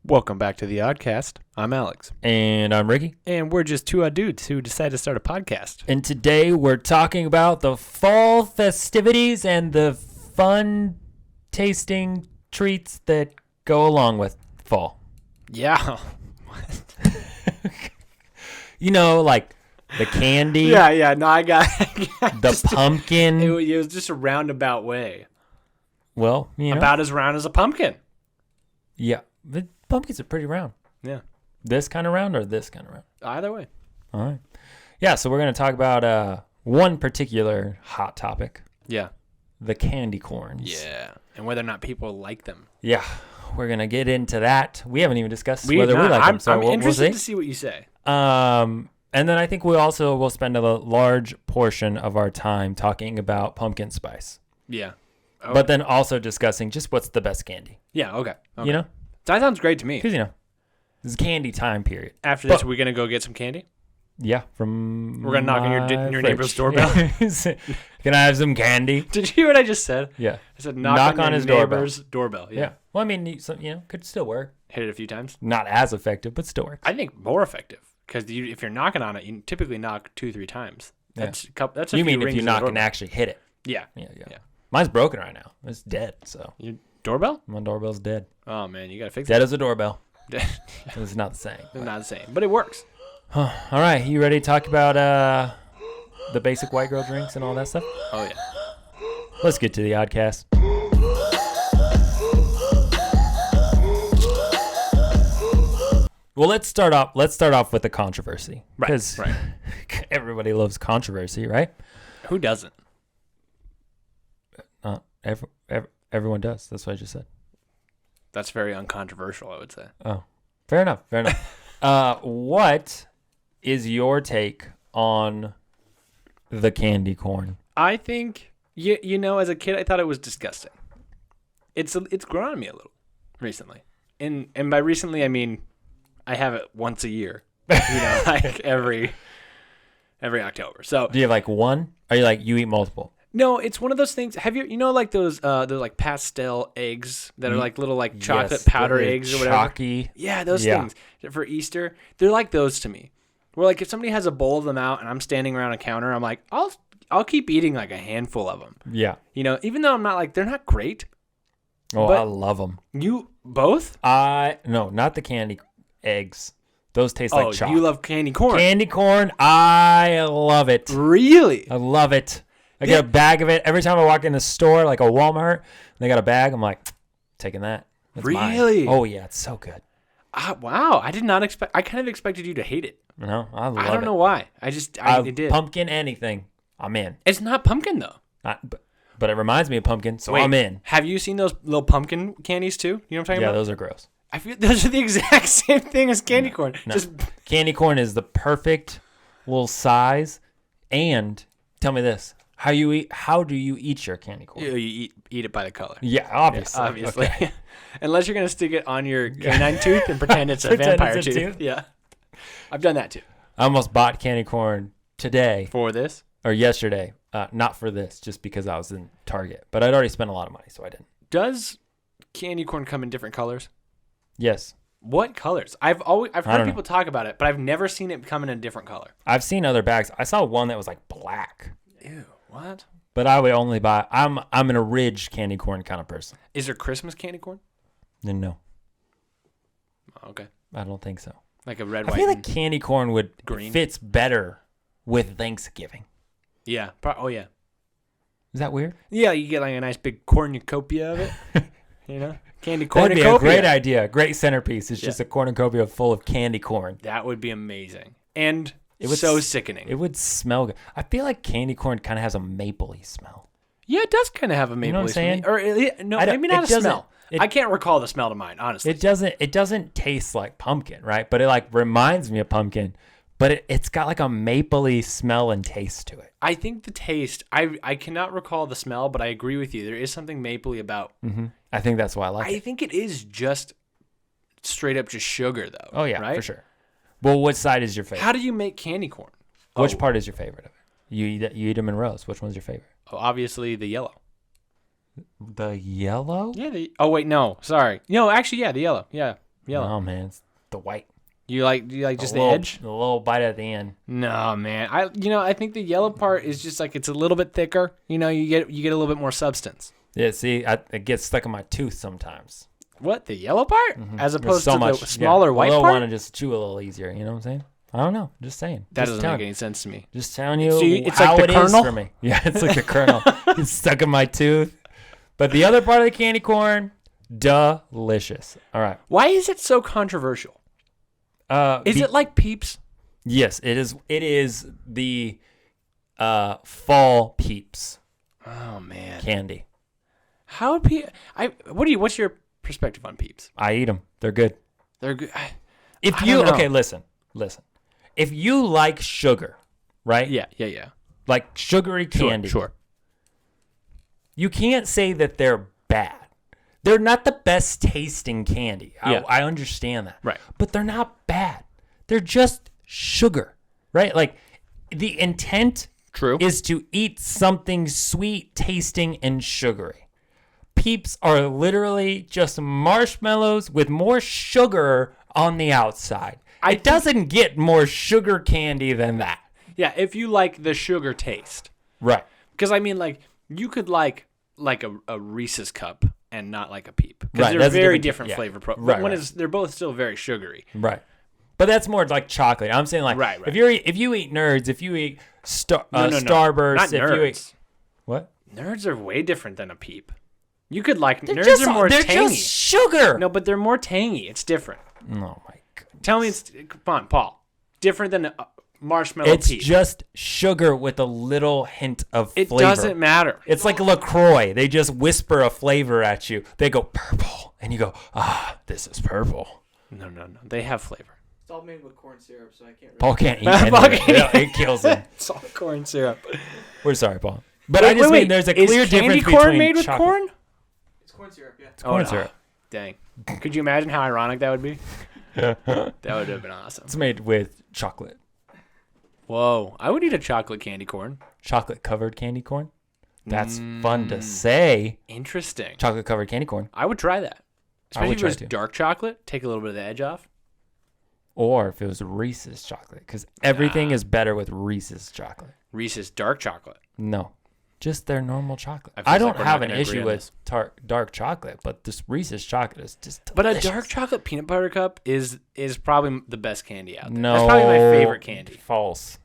Welcome back to the Oddcast. I'm Alex. And I'm Ricky. And we're just two odd dudes who decided to start a podcast. And today we're talking about the fall festivities and the fun tasting treats that go along with fall. Yeah. You know, like the candy. Yeah. No, I got the pumpkin. It was just a roundabout way. Well, you know. About as round as a pumpkin. Yeah. The pumpkins are pretty round. Yeah. This kind of round or this kind of round? Either way. All right. Yeah, so we're going to talk about one particular hot topic. Yeah. The candy corns. Yeah. And whether or not people like them. Yeah. We're going to get into that. We haven't even discussed whether we like them. So I'm interested we'll to see what you say. And then I think we also will spend a large portion of our time talking about pumpkin spice. Yeah. Okay. But then also discussing just what's the best candy. Yeah, okay. You know? That sounds great to me. Because, you know, this is candy time period. After this, we're going to go get some candy? Yeah, from we're going to knock on your neighbor's doorbell? Can I have some candy? Did you hear what I just said? Yeah. I said knock on his neighbor's doorbell. Yeah. Well, I mean, you know, could still work. Hit it a few times? Not as effective, but still works. I think more effective. Because if you're knocking on it, you typically knock 2-3 times. That's a you few mean if you knock and actually hit it? Yeah. Mine's broken right now. It's dead. So your doorbell? My doorbell's dead. Oh man, you gotta fix it. Dead as a doorbell. It's not the same. It's not the same, but it works. All right, you ready to talk about the basic white girl drinks and all that stuff? Oh yeah. Let's get to the Oddcast. Well, let's start off with the controversy. Right. Everybody loves controversy, right? Who doesn't? Everyone does. That's what I just said. That's very uncontroversial, I would say. Oh, fair enough. What is your take on the candy corn? I think, you know, as a kid, I thought it was disgusting. It's grown on me a little recently. And by recently, I mean I have it once a year, you know, like every October. So do you have like one? Are you like you eat multiple? No, it's one of those things. Have you know like those like pastel eggs that are like little like chocolate powder eggs or whatever? Chalky. Yeah, those things for Easter. They're like those to me. Where like if somebody has a bowl of them out and I'm standing around a counter, I'm like, I'll keep eating like a handful of them. Yeah. You know, even though I'm not like they're not great. Oh, I love them. You both? No, not the candy eggs. Those taste like chocolate. You love candy corn. Candy corn, I love it. Really? I love it. I get a bag of it every time I walk in the store, like a Walmart. They got a bag. I'm like, taking that. That's really? Mine. Oh yeah, it's so good. Wow, I did not expect. I kind of expected you to hate it. No, I love it. I don't know why. I did. Pumpkin anything, I'm in. It's not pumpkin though. But it reminds me of pumpkin, so I'm in. Have you seen those little pumpkin candies too? You know what I'm talking about? Yeah, those are gross. I feel those are the exact same thing as candy corn. No. Just candy corn is the perfect little size. And tell me this. How do you eat your candy corn? You eat it by the color. Yeah, obviously. Yeah, obviously. Okay. Unless you're going to stick it on your canine tooth and pretend it's a vampire tooth. Yeah. I've done that too. I almost bought candy corn today. For this? Or yesterday. Not for this, just because I was in Target. But I'd already spent a lot of money, so I didn't. Does candy corn come in different colors? Yes. What colors? I've heard people talk about it, but I've never seen it come in a different color. I've seen other bags. I saw one that was like black. Ew, what? But I would only buy. I'm an Ridge candy corn kind of person. Is there Christmas candy corn? No. Oh, okay. I don't think so. Like a red, I white, feel like candy corn fits better with Thanksgiving. Yeah. Oh, yeah. Is that weird? Yeah, you get like a nice big cornucopia of it. You know? Candy cornucopia. That'd be a great idea. Great centerpiece. It's just a cornucopia full of candy corn. That would be amazing. And it was so sickening. It would smell good. I feel like candy corn kind of has a mapley smell. Yeah, it does kind of have a mapley smell. You know what I'm saying? Or no, maybe not a smell. I can't recall the smell to mine, honestly. It doesn't taste like pumpkin, right? But it like reminds me of pumpkin. But it's got like a mapley smell and taste to it. I think the taste, I cannot recall the smell, but I agree with you. There is something mapley about. Mm-hmm. I think that's why I like it. I think it is just straight up just sugar, though. Oh, yeah, right? for sure. Well, what side is your favorite? How do you make candy corn? Which part is your favorite of it? You eat them in rows. Which one's your favorite? Oh, obviously the yellow. The yellow? Yeah. Oh, wait, no. Sorry. No, actually, yeah, the yellow. Yeah. Yellow. No, man, it's the white. You like just the little, edge? The little bite at the end. No, man. I think the yellow part is just like it's a little bit thicker. You get a little bit more substance. Yeah, see, it gets stuck in my tooth sometimes. What, the yellow part? Mm-hmm. As opposed to the smaller white part? I want to just chew a little easier, you know what I'm saying? I don't know. Just saying. That doesn't make any sense to me. Just telling you it's how like the it is kernel? for me. Yeah, it's like the kernel. It's stuck in my tooth. But the other part of the candy corn, delicious. All right. Why is it so controversial? Is it like Peeps? Yes, it is. It is the fall Peeps. Oh man, candy. How what's your perspective on Peeps? I eat them. They're good. They're good. Okay, listen. If you like sugar, right? Yeah. Like sugary candy. Sure. You can't say that they're bad. They're not the best tasting candy. Yeah. I understand that. Right. But they're not bad. They're just sugar, right? Like the intent is to eat something sweet tasting and sugary. Peeps are literally just marshmallows with more sugar on the outside. It doesn't get more sugar candy than that. Yeah, if you like the sugar taste. Right. Because I mean, like, you could like a Reese's cup and not like a Peep. Because Right, they're very different flavor. Right. They're both still very sugary. Right. But that's more like chocolate. I'm saying like right. if you eat Nerds, if you eat Starburst, not if Nerds. you eat what? Nerds are way different than a Peep. You could like Nerds are more they're tangy. Just sugar. No, but they're more tangy. It's different. Oh my god. Tell me come on, Paul. Different than a marshmallow It's Peep. just sugar with a little hint of flavor. It doesn't matter. It's like LaCroix. They just whisper a flavor at you. They go purple, and you go, this is purple. No. They have flavor. It's all made with corn syrup, so I can't really... Paul can't eat it. It kills him. It's all corn syrup. We're sorry, Paul. But I just mean there's a clear is difference candy between corn made with chocolate. corn? It's corn syrup, yeah. It's corn syrup. Dang. Could you imagine how ironic that would be? That would have been awesome. It's made with chocolate. Whoa. I would eat a chocolate candy corn. Chocolate covered candy corn. That's fun to say. Interesting. Chocolate covered candy corn. I would try that. Especially if it try was to. dark chocolate. Take a little bit of the edge off. Or if it was Reese's chocolate. Because everything is better with Reese's chocolate. Reese's dark chocolate. No. Just their normal chocolate. I I feel don't like we're have not an gonna agree issue on with dark chocolate, but this Reese's chocolate is just delicious. But a dark chocolate peanut butter cup is probably the best candy out there. No. That's probably my favorite candy. False.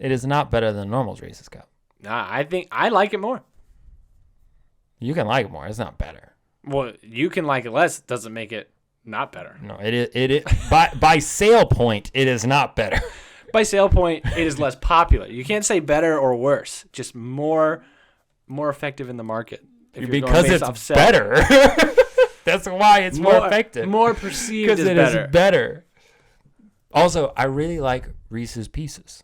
It is not better than normal Reese's cup. Nah, I think I like it more. You can like it more. It's not better. Well, you can like it less. It doesn't make it not better. No, it is by sale point, it is not better. By sale point, it is less popular. You can't say better or worse. Just more effective in the market. If you're going Because based it's off sale. better. That's why it's more effective. More perceived as Because it better. is better. Also, I really like Reese's Pieces.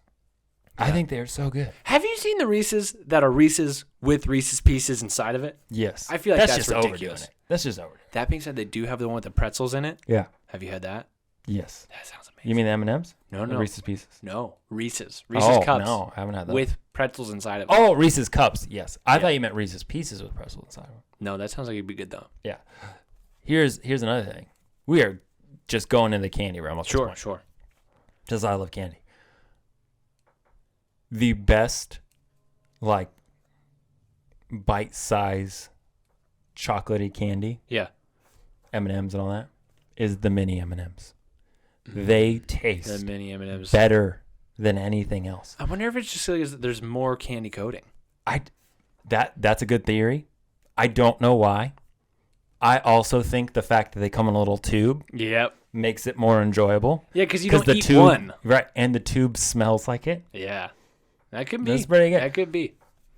I think they are so good. Have you seen the Reese's that are Reese's with Reese's Pieces inside of it? Yes. I feel like that's just ridiculous. overdoing it. That's just overdoing That being said, they do have the one with the pretzels in it. it. Yeah. Have you had that? Yes. That sounds amazing. You mean the M&Ms? No. Or Reese's Pieces? No, Reese's. Reese's cups. No, I haven't had that. With pretzels inside of it. Oh, Reese's Cups. Yes. I thought you meant Reese's Pieces with pretzel inside of them. No, that sounds like it'd be good though. Yeah. Here's another thing. We are just going into the candy realm. At this point. Sure. Because I love candy. The best, like, bite-size chocolatey candy, Yeah. M&Ms and all that, is the mini M&Ms. They taste The mini M&Ms. better than anything else. I wonder if it's just because there's more candy coating. That's a good theory. I don't know why. I also think the fact that they come in a little tube Yep. makes it more enjoyable. Yeah, because you don't the eat tube, one. Right, and the tube smells like it. Yeah. That could be. That's pretty good. That could be.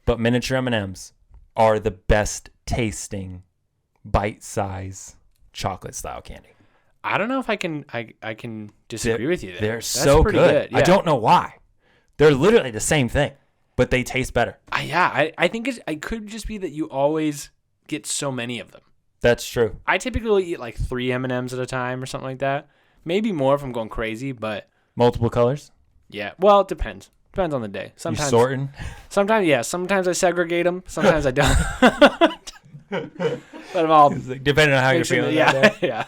But miniature M&Ms are the best tasting bite-size chocolate-style candy. I don't know if I can disagree with you there. They're That's so pretty good. Yeah. I don't know why. They're literally the same thing, but they taste better. I think it could just be that you always get so many of them. That's true. I typically eat like 3 M&Ms at a time or something like that. Maybe more if I'm going crazy, but Multiple colors? yeah. Well, it depends. Depends on the day. Sometimes, You sorting? Sometimes, yeah. Sometimes I segregate them. Sometimes I don't. But I'm all Depending on how you're feeling. yeah, that day. yeah.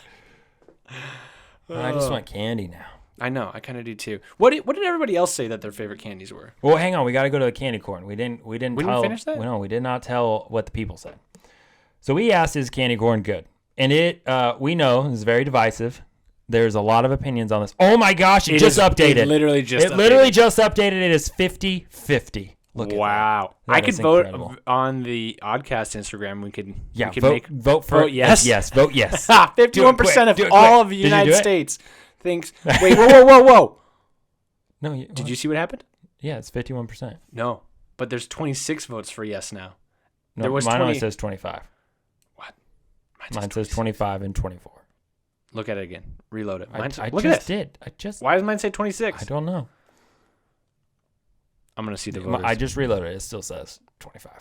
I just want candy now. I know. I kind of do too. What did everybody else say that their favorite candies were? Well, hang on. We got to go to the candy corn. We didn't finish that? No, we did not tell what the people said. So we asked, is candy corn good? And it, we know, is very divisive. There's a lot of opinions on this. Oh my gosh, it just updated. It literally just updated. It is 50-50. Look at wow. that. I That could is vote incredible. on the Oddcast Instagram. We could vote for vote yes. Yes, vote yes. 51% of do it all quick. of the Did you United do it? States thinks. Wait, whoa. No, Did you see what happened? Yeah, it's 51%. No, but there's 26 votes for yes now. No, There was mine 20 only says 25. What? Mine says 25 and 24. Look at it again. Reload it. I Look at just this. did. Why does mine say 26? I don't know. I'm gonna see the voters. I just reloaded it. It still says 25.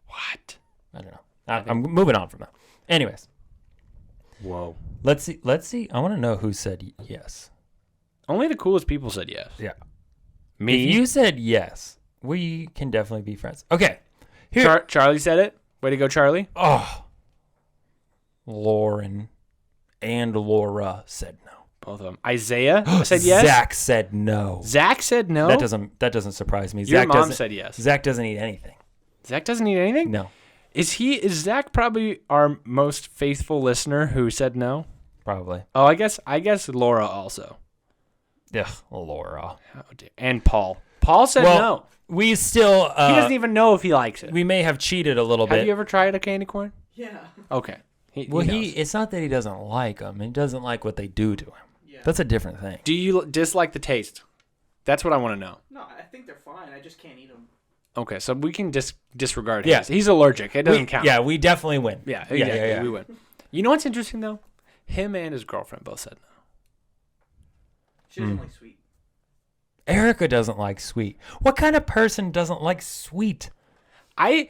What? I don't know. I'm moving on from that. Anyways, Whoa. let's see. I want to know who said yes. Only the coolest people said yes. Yeah. Me. If you said yes, we can definitely be friends. Okay. Here. Charlie said it. Way to go, Charlie. Oh. Lauren and Laura said no. Both of them. Isaiah said yes. Zach said no. Zach said no. That doesn't surprise me. Your Zach mom doesn't, said yes. Zach doesn't eat anything. Zach doesn't eat anything? No. Is Zach probably our most faithful listener who said no? Probably. Oh, I guess Laura also. Ugh, Laura. Oh, dear. And Paul. Paul said no. We still. He doesn't even know if he likes it. We may have cheated a little bit. Have you ever tried a candy corn? Yeah. Okay. He knows. It's not that he doesn't like them. He doesn't like what they do to him. Yeah. That's a different thing. Do you dislike the taste? That's what I want to know. No, I think they're fine. I just can't eat them. Okay, so we can disregard Yeah. his. He's allergic. It doesn't count. Yeah, we definitely win. Yeah, exactly. We win. You know what's interesting, though? Him and his girlfriend both said no. She doesn't like sweet. Erica doesn't like sweet. What kind of person doesn't like sweet? I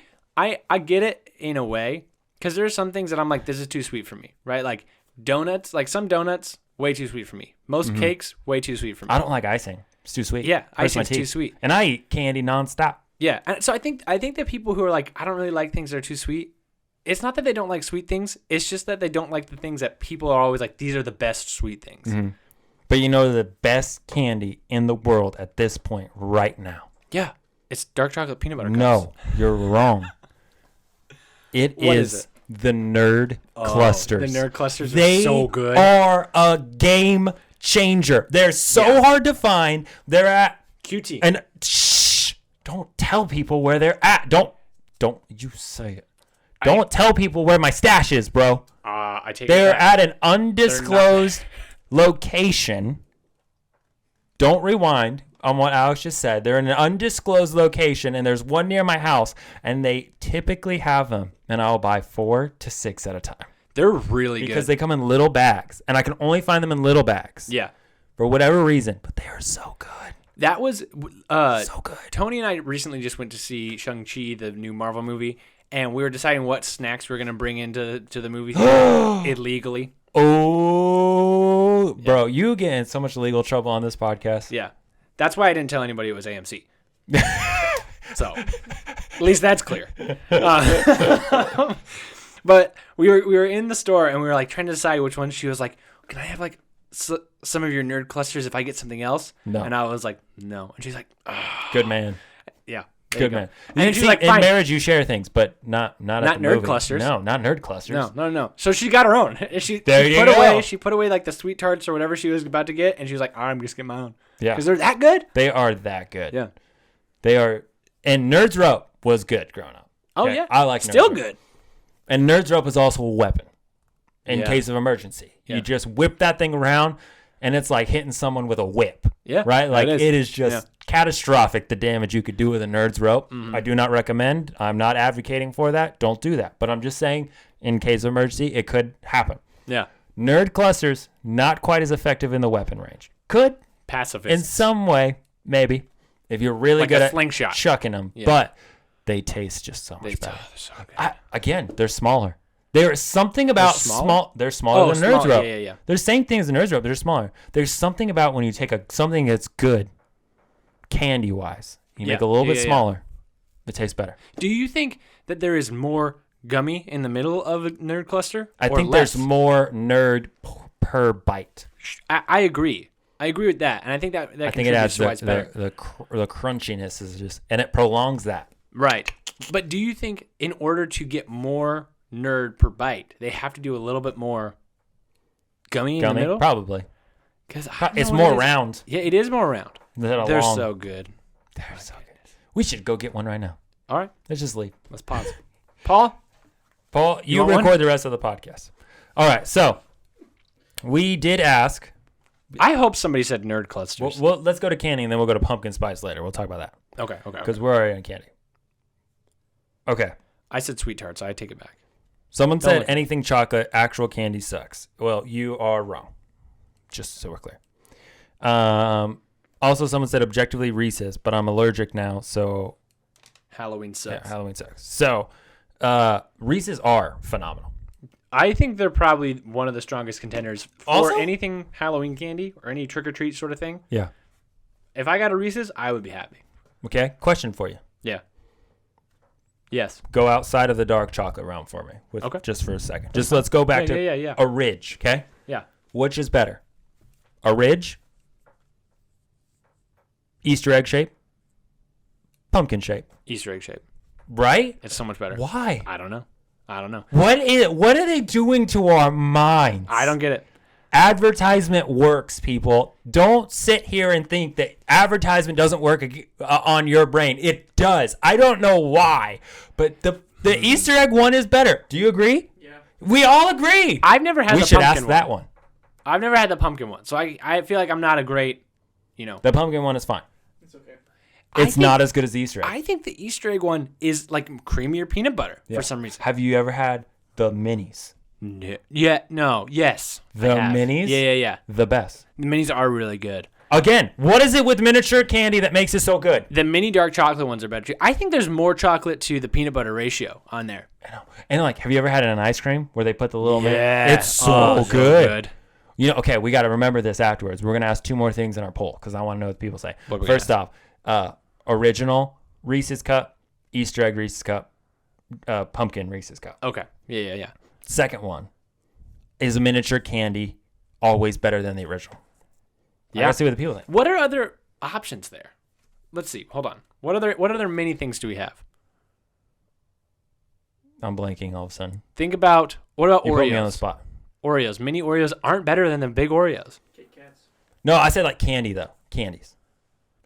get it in a way, because there's some things that I'm like, this is too sweet for me, right? Like donuts, like some donuts, way too sweet for me. Most cakes, way too sweet for me. I don't like icing. It's too sweet. Yeah, Hurts my icing's too teeth. sweet. And I eat candy nonstop. Yeah, and so I think that people who are like, I don't really like things that are too sweet, it's not that they don't like sweet things. It's just that they don't like the things that people are always like, these are the best sweet things. Mm-hmm. But you know the best candy in the world at this point right now? Yeah, it's dark chocolate peanut butter cups. No, you're wrong. What is it? The Nerd Clusters. The Nerd Clusters They are so good. are a game changer. They're so hard to find. They're at QT. and shh, don't tell people where they're at. Don't you say it. Don't tell people where my stash is, bro. I take They're it back. at an undisclosed location. Don't rewind on what Alex just said. They're in an undisclosed location, and there's one near my house, and they typically have them, and I'll buy 4 to 6 at a time. They're really good. Because they come in little bags, and I can only find them in little bags. Yeah. For whatever reason, but they are so good. That was So good. Tony and I recently just went to see Shang-Chi, the new Marvel movie, and we were deciding what snacks we were going to bring into the movie theater illegally. Oh, bro, you get in so much legal trouble on this podcast. Yeah. That's why I didn't tell anybody it was AMC. So, at least that's clear. But we were in the store, and we were like trying to decide which one. She was like, can I have like some of your Nerd Clusters if I get something else? No. And I was like, no. And she's like, Good man. yeah. there Good you go. man. And she's See, like, in fine. marriage, you share things, but not at Not the Nerd movie. Clusters. No, not Nerd Clusters. No. So she got her own. She There you put go. away. She put away like the sweet tarts or whatever she was about to get, and she was like, I'm just getting my own. Yeah. Because they're that good. They are that good. Yeah. They are. And Nerds Rope was good growing up. Oh Okay? yeah. I like Still Nerds Rope. good. And Nerds Rope is also a weapon in Yeah. case of emergency. Yeah. You just whip that thing around, and it's like hitting someone with a whip. Yeah. Right? Like it it is just catastrophic, the damage you could do with a Nerds Rope. I do not recommend. I'm not advocating for that. Don't do that. But I'm just saying, in case of emergency, it could happen. Yeah. Nerd Clusters, not quite as effective in the weapon range. Could, Pacifist. in some way, maybe, if you're really Like good a at slingshot. chucking them. Yeah. But they taste just so much better. they're so good. Again, they're smaller. There is something about smaller? They're smaller than Nerds small. Rope. Yeah. They're the same thing as the Nerds Rope. They're smaller. There's something about when you take something that's good, candy-wise, you make it a little bit smaller. It tastes better. Do you think that there is more gummy in the middle of a Nerd Cluster? I or think less? there's more nerd per bite. I agree. I agree with that, and I think that I think it adds contributes to why it's the better. crunchiness is just, and it prolongs that. Right. But do you think in order to get more nerd per bite, they have to do a little bit more gummy in the middle? Probably. Because it's more round. Yeah, it is more round. They're so good. They're so good. We should go get one right now. All right. Let's just leave. Let's pause. Paul, you record the rest of the podcast. All right. So we did ask. I hope somebody said nerd clusters. Well, let's go to candy, and then we'll go to pumpkin spice later. We'll talk about that. Okay. Because we're already on candy. Okay. I said sweet tart, so I take it back. Someone said anything chocolate, actual candy sucks. Well, you are wrong. Just so we're clear. Also, someone said objectively Reese's, but I'm allergic now, so Halloween sucks. Yeah, Halloween sucks. So Reese's are phenomenal. I think they're probably one of the strongest contenders for Also? anything Halloween candy or any trick-or-treat sort of thing. Yeah. If I got a Reese's, I would be happy. Okay. Question for you. Yeah. Yes. Go outside of the dark chocolate realm for me. Just for a second. Just let's go back to a Ridge, okay? Yeah. Which is better? A Ridge? Easter egg shape? Pumpkin shape? Easter egg shape. Right? It's so much better. Why? I don't know. What are they doing to our minds? I don't get it. Advertisement works, people. Don't sit here and think that advertisement doesn't work on your brain. It does. I don't know why, but the Easter egg one is better. Do you agree? Yeah. We all agree. I've never had the pumpkin one. We should ask that one. I've never had the pumpkin one, so I feel like I'm not a great, The pumpkin one is fine. It's okay. It's not as good as the Easter egg. I think the Easter egg one is like creamier peanut butter for some reason. Have you ever had the minis? No. Yeah. No. Yes. The minis? Yeah. The best. The minis are really good. Again, what is it with miniature candy that makes it so good? The mini dark chocolate ones are better too. I think there's more chocolate to the peanut butter ratio on there. I know. And have you ever had an ice cream where they put the little Yeah. It's so good. Okay, we got to remember this afterwards. We're going to ask two more things in our poll because I want to know what people say. First off, original Reese's Cup, Easter egg Reese's Cup, pumpkin Reese's Cup. Okay. Yeah. Second one, is a miniature candy always better than the original? Yeah. Let's see what the people think. What are other options there? Let's see. Hold on. What other mini things do we have? I'm blanking all of a sudden. Think about, what about You Oreos? put me on the spot. Oreos. Mini Oreos aren't better than the big Oreos. Kit Kats. No, I said like candy though. Candies.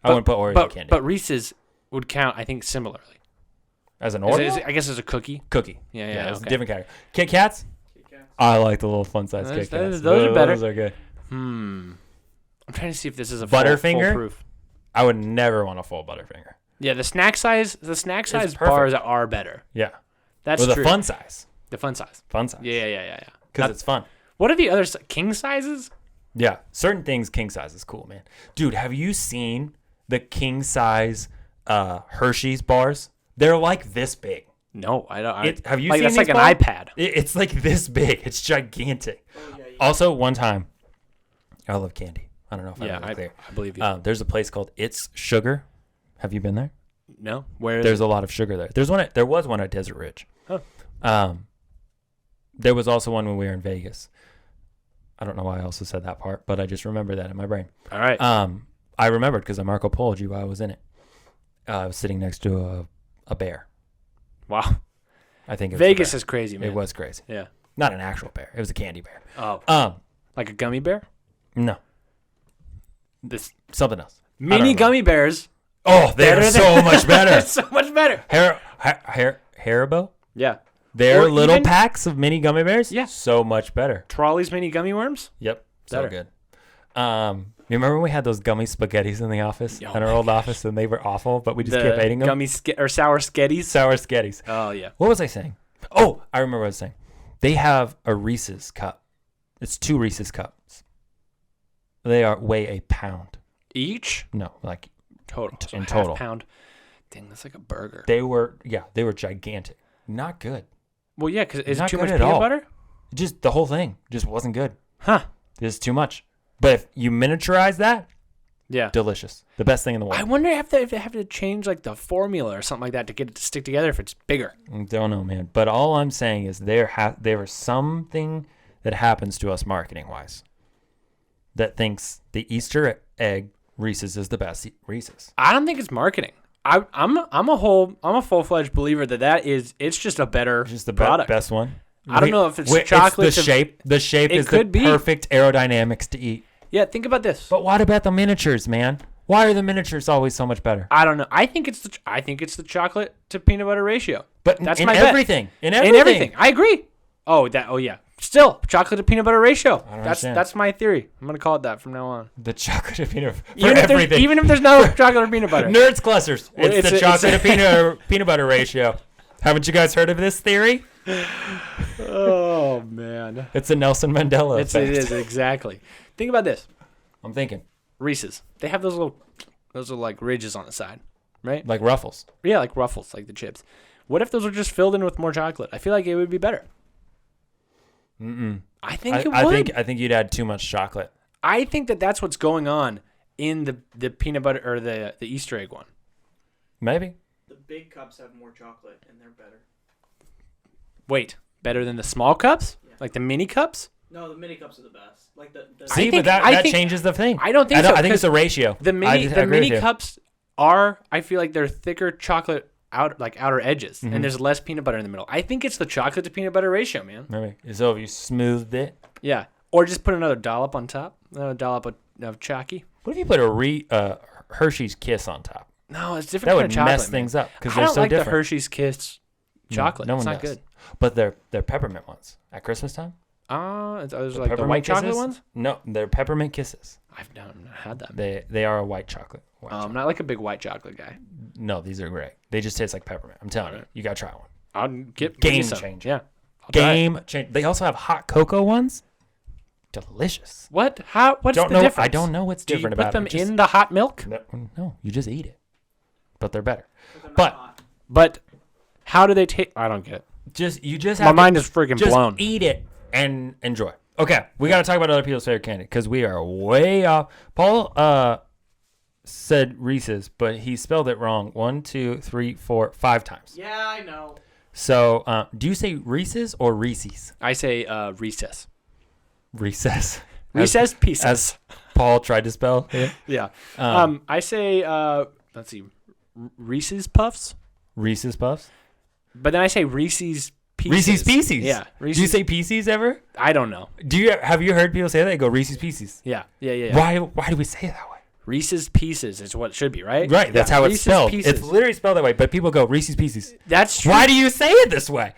I wouldn't put Oreos in candy. But Reese's would count, I think, similarly. As an Oreo? I guess as a cookie. Cookie. Yeah. It's a okay. different category. Kit Kats? Kit Kats. I like the little fun size Kit Kats. Those are better. Those are good. I'm trying to see if this is a Butterfinger? foolproof. I would never want a full Butterfinger. Yeah, the snack size perfect. bars are better. Yeah. That's Or true. the fun size. The fun size. Fun size. Yeah. Because it's fun. What are the other king sizes? Yeah. Certain things, king size is cool, man. Dude, have you seen the king size Hershey's bars? They're like this big. No, I don't. Have you like, seen that's these like an bars? iPad. It's like this big. It's gigantic. Oh, yeah. Also, one time, I love candy. I don't know if I'm clear. I believe you. There's a place called It's Sugar. Have you been there? No, where? There's a lot of sugar there. There was one at Desert Ridge. Huh. There was also one when we were in Vegas. I don't know why I also said that part, but I just remember that in my brain. All right. I remembered because I Marco Polo'd you while I was in it. I was sitting next to a bear. Wow. I think it was Vegas is crazy, man. It was crazy. Yeah. Not an actual bear. It was a candy bear. Oh. Like a gummy bear? No. Something else. Mini gummy bears. Oh, they're so much better. They're so much better. Haribo? Yeah. Their Or little even- packs of mini gummy bears? Yeah. So much better. Trolley's mini gummy worms? Yep. So Better. good. You remember when we had those gummy spaghettis in the office, Oh in our my old office, and they were awful, but we just kept eating them? Gummy or sour sketties? Sour sketties. Oh, yeah. What was I saying? Oh, I remember what I was saying. They have a Reese's cup. It's 2 Reese's cups. They weigh a pound. Each? No, like Total. So in half total. Pound. Dang, that's like a burger. they were gigantic. Not good. Well, yeah, because is it Not too good much at peanut all. butter? Just the whole thing just wasn't good. Huh. It's too much. But if you miniaturize that, Yeah. delicious. The best thing in the world. I wonder if they have to change like the formula or something like that to get it to stick together if it's bigger. Don't know, man. But all I'm saying is there is something that happens to us marketing wise. that thinks the Easter egg Reese's is the best Reese's. I don't think it's marketing. I'm a full-fledged believer it's just a better product. Best one. I don't know if it's chocolate. It's the shape. The shape is the perfect aerodynamics to eat. Yeah, think about this. But what about the miniatures, man? Why are the miniatures always so much better? I don't know. I think it's the chocolate to peanut butter ratio. But that's in my everything. Bet. In everything. I agree. Oh yeah. Still, chocolate to peanut butter ratio. That's my theory. I'm gonna call it that from now on. The chocolate to peanut for even if there's no chocolate or peanut butter. Nerds clusters. It's the chocolate to peanut butter ratio. Haven't you guys heard of this theory? Oh man. It's a Nelson Mandela effect. It is exactly. Think about this. I'm thinking. Reese's. They have those little like ridges on the side, right? Like Ruffles. Yeah, like Ruffles, like the chips. What if those were just filled in with more chocolate? I feel like it would be better. I think it would. I think you'd add too much chocolate. I think that's what's going on in the peanut butter or the Easter egg one. Maybe. The big cups have more chocolate and they're better. Wait, better than the small cups? Yeah. Like the mini cups? No, the mini cups are the best. Like the See, but that changes the thing. I don't think so. I think it's a ratio. The mini cups I feel like they're thicker chocolate outer edges, and there's less peanut butter in the middle. I think it's the chocolate to peanut butter ratio, man. Maybe. So if you smoothed it. Yeah. Or just put another dollop on top. Another dollop of chalky. What if you put a Hershey's Kiss on top? No, it's different kind of chocolate. That would mess things up because they're so different. I don't like different. the Hershey's Kiss chocolate. No one it's not does. good. But they're peppermint ones at Christmas time. Those are like the white chocolate ones? No, they're peppermint kisses. I've not had that. They are a white chocolate. I'm not like a big white chocolate guy. No, these are great. They just taste like peppermint. I'm telling you, you gotta try one. I'll get game changer. Yeah, game changer. They also have hot cocoa ones. Delicious. What? How? What's the difference? I don't know what's different about it. Do you put them in the hot milk? No, you just eat it. But they're better. But how do they taste? I don't get it. You just my have mind is freaking blown. Just eat it and enjoy. Okay, we got to talk about other people's favorite candy because we are way off. Paul said Reese's, but he spelled it wrong 1, 2, 3, 4, 5 times. Yeah, I know. So, do you say Reese's or Reese's? I say recess. Recess. Recess pieces. As Paul tried to spell it. Yeah. I say let's see, Reese's Puffs. Reese's Puffs. But then I say Reese's Pieces. Reese's Pieces. Yeah. Reese's. Do you say Pieces ever? I don't know. Have you heard people say that? They go Reese's Pieces. Yeah. Why do we say it that way? Reese's Pieces is what it should be, right? Right. That's how it's spelled. Pieces. It's literally spelled that way, but people go Reese's Pieces. That's true. Why do you say it this way?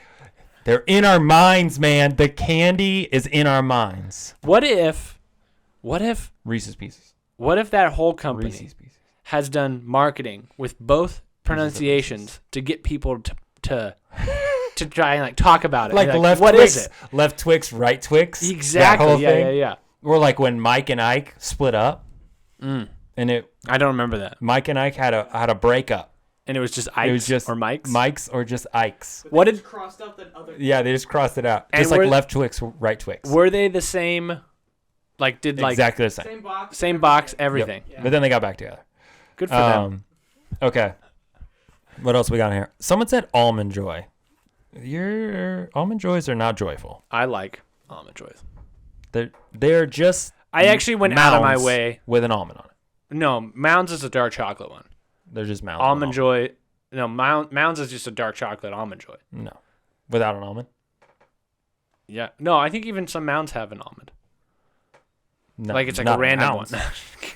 They're in our minds, man. The candy is in our minds. What if Reese's Pieces. What if that whole company has done marketing with both pronunciations to get people to try and like talk about it? Like left what Twix, is it? Left Twix, right Twix. Exactly. Yeah. Or like when Mike and Ike split up. And I don't remember that. Mike and Ike had a breakup. And it was just Ike's or Mike's? Mike's or just Ike's. But they crossed out the other. Yeah, they just crossed it out. Just like left Twix, right Twix. Were they the same? Like exactly the same. Same box, everything. Yep. Yeah. But then they got back together. Good for them. Okay. What else we got in here? Someone said Almond Joy. Your Almond Joys are not joyful. I like Almond Joys. They're just. I actually went out of my way with an almond on it. No, Mounds is a dark chocolate one. They're just Mounds. Almond Joy. No, Mounds is just a dark chocolate Almond Joy. No, without an almond. Yeah. No, I think even some Mounds have an almond. No, like it's like a random one.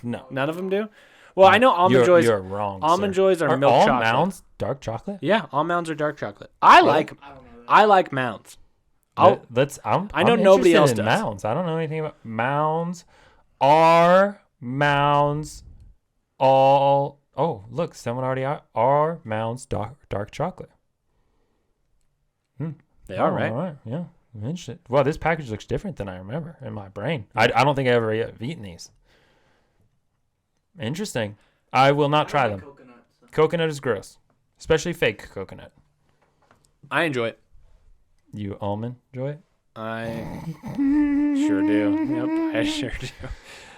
No, none of them do. Well, I know Almond Joys. You're wrong. Almond Joys are milk chocolate. All Mounds dark chocolate? Yeah, all Mounds are dark chocolate. I like Mounds. I'm know nobody else does. Mounds. I don't know anything about Mounds. Are Mounds all? Oh, look, someone already are Mounds dark chocolate. They are, right? All right. Yeah. Interesting. Well, this package looks different than I remember in my brain. I don't think I ever have eaten these. Interesting. I will not try them. Coconut is gross, especially fake coconut. I enjoy it. You almond enjoy it? I sure do. Yep, I sure do.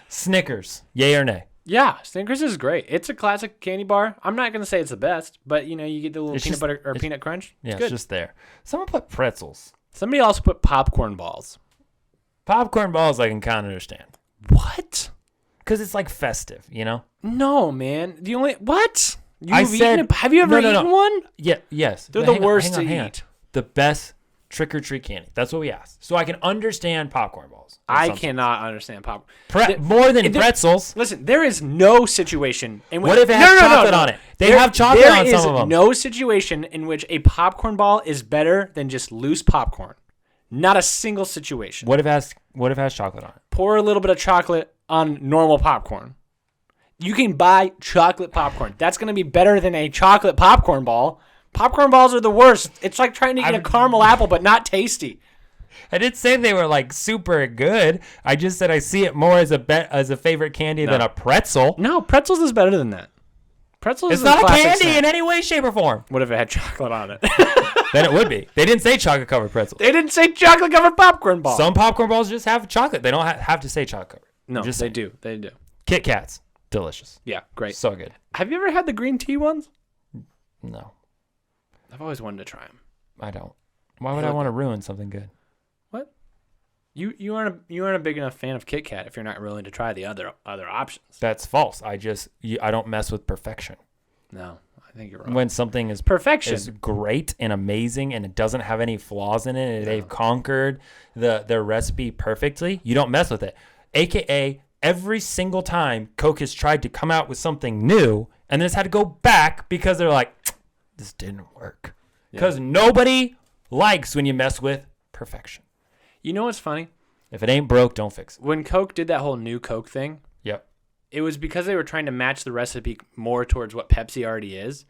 Snickers, yay or nay? Yeah, Snickers is great. It's a classic candy bar. I'm not going to say it's the best, but you get the little peanut butter or peanut crunch. Yeah, it's just there. Someone put pretzels. Somebody also put popcorn balls. Popcorn balls I can kind of understand. What? Because it's like festive, you know? No, man. The only what? Have you ever eaten one? Yeah, yes. They're But the worst to hang on. eat. The best trick-or-treat candy. That's what we asked. So I can understand popcorn balls. I cannot understand popcorn. More than pretzels. Listen, there is no situation in which... What if it has chocolate on it? They have chocolate on some of them. There is no situation in which a popcorn ball is better than just loose popcorn. Not a single situation. What if it has chocolate on it? Pour a little bit of chocolate on normal popcorn. You can buy chocolate popcorn. That's going to be better than a chocolate popcorn ball. Popcorn balls are the worst. It's like trying to eat a caramel apple, but not tasty. I didn't say they were like super good. I just said I see it more as a favorite candy than a pretzel. No, pretzels is better than that. Pretzels It's is not a classic candy snack. in any way, shape, or form. What if it had chocolate on it? Then it would be. They didn't say chocolate covered pretzels. They didn't say chocolate covered popcorn ball. Some popcorn balls just have chocolate. They don't have to say chocolate covered. No, just they saying. do. They do. Kit Kats, delicious. Yeah, great. So good. Have you ever had the green tea ones? No, I've always wanted to try them. I don't. Why would I want to ruin something good? What? You aren't a big enough fan of Kit Kat if you're not willing to try the other options. That's false. I don't mess with perfection. No, I think you're wrong. When something is Perfection is great and amazing and it doesn't have any flaws in it, and they've conquered their recipe perfectly, you don't mess with it. AKA every single time Coke has tried to come out with something new and then it's had to go back because they're like, this didn't work. Because nobody likes when you mess with perfection. You know what's funny? If it ain't broke, don't fix it. When Coke did that whole new Coke thing, Yep. it was because they were trying to match the recipe more towards what Pepsi already is.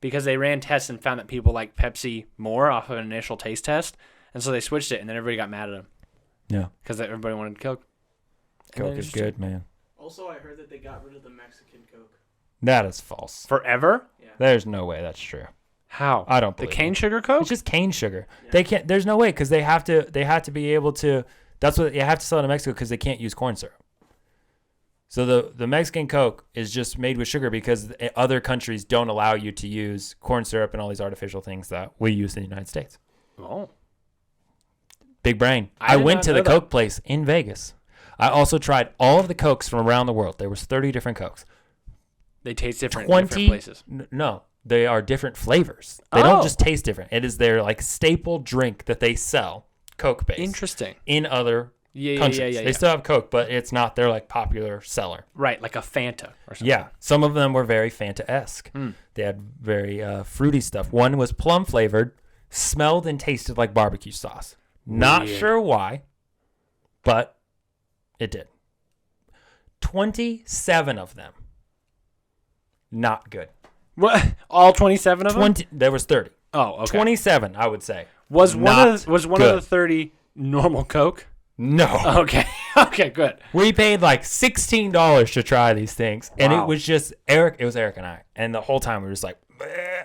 Because they ran tests and found that people like Pepsi more off of an initial taste test. And so they switched it, and then everybody got mad at them. Yeah. Because everybody wanted Coke. Coke is good, man. Also, I heard that they got rid of the Mexican Coke. That is false. Forever? Yeah. There's no way that's true. How? I don't The believe cane it. sugar Coke? It's just cane sugar. They can't. There's no way because they have to be able to. That's what you have to sell in Mexico because they can't use corn syrup. So the Mexican Coke is just made with sugar because other countries don't allow you to use corn syrup and all these artificial things that we use in the United States. Oh. Big brain. I I did went not to the know that. Coke place in Vegas. I also tried all of the Cokes from around the world. There was 30 different Cokes. They taste different in different places. No, they are different flavors. They don't Oh. just taste different. It is their like staple drink that they sell, Coke based. Interesting. In other Yeah, countries. yeah. They still have Coke, but it's not their like popular seller. Right, like a Fanta or something. Yeah, some of them were very Fanta-esque. They had very fruity stuff. One was plum flavored, smelled and tasted like barbecue sauce. Not Weird. sure why, but it did. 27 of them. Not good. What? All 27 of them? There was 30. Oh, okay. 27, I would say. Was one of good. the 30 normal Coke? No. Okay. Okay, good. We paid like $16 to try these things, and it Wow. was just Eric. It was Eric and I, and the whole time we were just like, bleh.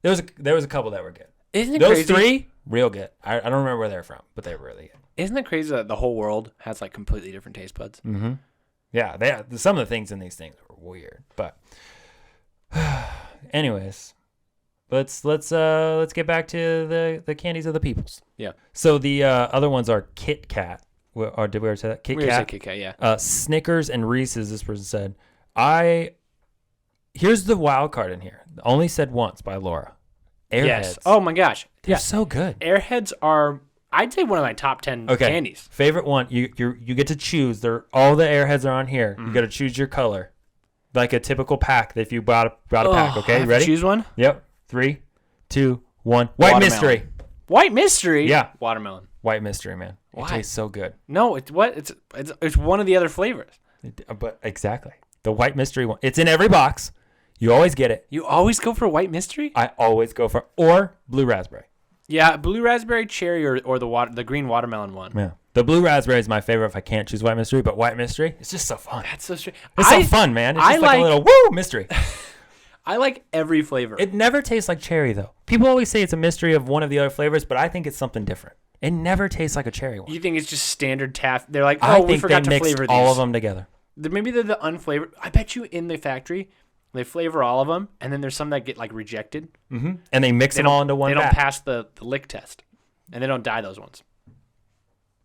There was a couple that were good. Isn't it Those crazy? three, real good. I don't remember where they're from, but they were really good. Isn't it crazy that the whole world has like completely different taste buds? Mm-hmm. Yeah, some of the things in these things are weird, but anyways, let's get back to the candies of the peoples. Yeah. So the other ones are Kit Kat. Or did we already say that? Kit We already Kat. said Kit Kat, yeah. Snickers and Reese's. This person said, here's the wild card in here. Only said once by Laura. Airheads. Yes. Oh my gosh. They're so good. Airheads are, I'd say, one of my top 10 candies. Favorite one. You get to choose. All the Airheads are on here. You got to choose your color, like a typical pack. If you brought a pack, okay, I you have ready? to choose one. Yep. 3, 2, 1. White Watermelon. mystery. White mystery. Yeah. Watermelon. White mystery, man. It Why? tastes so good. No, it's what? It's one of the other flavors. But exactly, the white mystery one. It's in every box. You always get it. You always go for white mystery? I always go for or blue raspberry. Yeah, blue raspberry, cherry, or the green watermelon one. Yeah. The blue raspberry is my favorite if I can't choose white mystery, but white mystery, it's just so fun. That's so strange. It's so fun, man. It's I just like a like- little woo mystery. I like every flavor. It never tastes like cherry, though. People always say it's a mystery of one of the other flavors, but I think it's something different. It never tastes like a cherry one. You think it's just standard taff? They're like, I oh, we think forgot they to mixed flavor these. all of them together. Maybe they're the unflavored. I bet you in the factory, they flavor all of them, and then there's some that get like rejected. Mm-hmm. And they mix them all into one They don't batch. pass the lick test, and they don't dye those ones.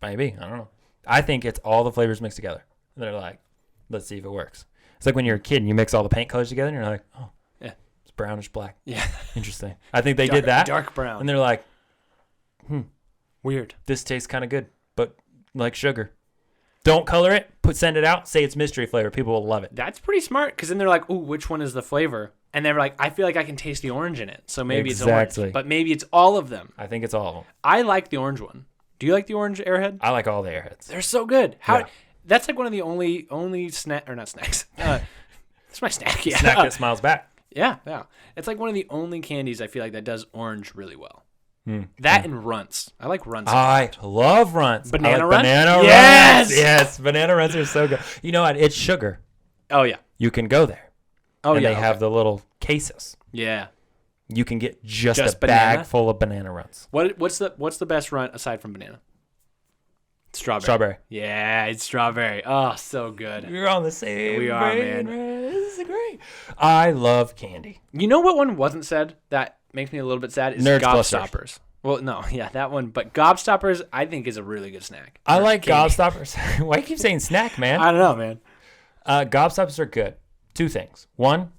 Maybe. I don't know. I think it's all the flavors mixed together. And they're like, let's see if it works. It's like when you're a kid and you mix all the paint colors together and you're like, oh, Yeah. it's brownish black. Yeah. Interesting. I think they did that. Dark brown. And they're like, Weird. this tastes kind of good, but like sugar. Don't color it. Send it out. Say it's mystery flavor. People will love it. That's pretty smart because then they're like, ooh, which one is the flavor? And they're like, I feel like I can taste the orange in it. So maybe Exactly. it's orange. But maybe it's all of them. I think it's all of them. I like the orange one. Do you like the orange Airhead? I like all the Airheads. They're so good. How? Yeah. That's like one of the only snack or not snacks. It's my snack. Yeah. Snack that smiles back. Yeah. It's like one of the only candies I feel like that does orange really well. That and Runts. I like Runts. I love Runts. Banana I like Runts? Banana Yes! Runts. Yes. Banana Runts are so good. You know what? It's sugar. Oh yeah. You can go there. Oh and yeah. they have the little cases. Yeah. You can get just a banana? bag full of Banana Runts. What's the best Runt aside from banana? Strawberry. Yeah, it's strawberry. Oh, so good. We're on the same We are, brain, man. This is great. I love candy. You know what one wasn't said that makes me a little bit sad is Nerds Gobstoppers. Well, no, yeah, that one. But Gobstoppers, I think, is a really good snack. I like candy. Gobstoppers. Why do you keep saying snack, man? I don't know, man. Gobstoppers are good. Two things. One,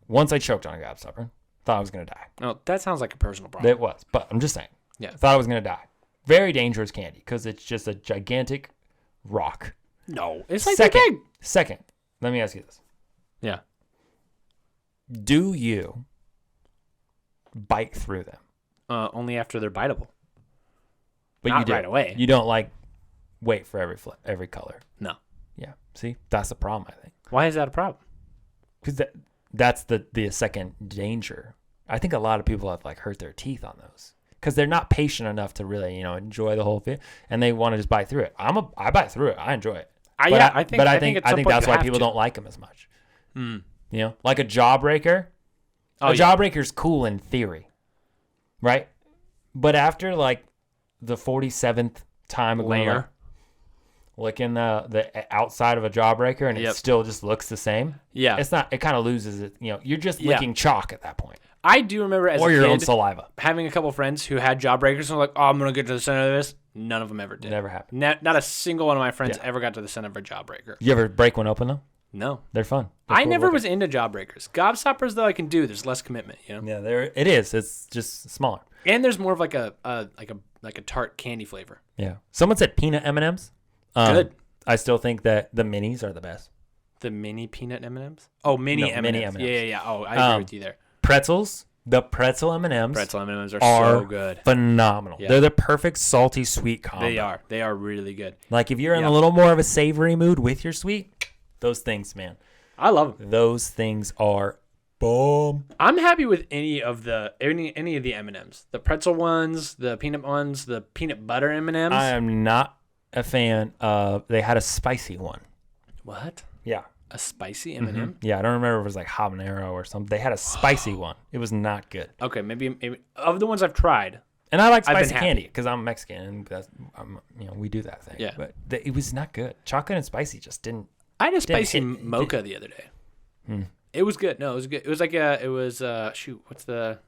once I choked on a Gobstopper, thought I was going to die. No, that sounds like a personal problem. It was, but I'm just saying. Yeah. Thought I was going to die. Very dangerous candy because it's just a gigantic rock. No, it's like that big. Second, let me ask you this. Yeah. Do you bite through them? Only after they're biteable. But Not you do. right away. You don't like wait for every color. No. Yeah. See, that's the problem, I think. Why is that a problem? Because that's the second danger. I think a lot of people have like hurt their teeth on those because they're not patient enough to really enjoy the whole thing, and they want to just bite through it. I bite through it. I enjoy it. I think that's why people don't like them as much. Like a Jawbreaker. A Jawbreaker's cool in theory, right? But after like the 47th time of layer, licking the outside of a Jawbreaker and it still just looks the same. Yeah, it's not. It kind of loses it. You're just licking chalk at that point. I do remember as or a your kid own saliva. Having a couple friends who had Jawbreakers and were like, "Oh, I'm gonna get to the center of this." None of them ever did. Never happened. Not a single one of my friends ever got to the center of a Jawbreaker. You ever break one open though? No, they're fun. They're I cool never looking. was into Jawbreakers. Gobstoppers though I can do. There's less commitment, Yeah, it is. It's just smaller. And there's more of like a tart candy flavor. Yeah. Someone said peanut M&Ms. Good. I still think that the minis are the best. The mini peanut M&Ms? Oh, mini M&Ms. Mini M&Ms. Yeah. Oh, I agree with you there. Pretzels. The pretzel M&Ms. Pretzel M&Ms are so good. Phenomenal. Yeah. They're the perfect salty sweet combo. They are. They are really good. Like if you're in a little more of a savory mood with your sweet, those things, man. I love them. Those things are bomb. I'm happy with any of the M&Ms. The pretzel ones, the peanut ones, the peanut butter M&Ms. I am not a fan of. They had a spicy one. What? Yeah. A spicy M&M? Yeah, I don't remember if it was like habanero or something. They had a spicy one. It was not good. Okay, maybe of the ones I've tried. And I like I've been spicy happy. candy because I'm Mexican and we do that thing. Yeah. But it was not good. Chocolate and spicy just didn't. I had a spicy hit- mocha the other day. It was good. No, it was good. It was like what's the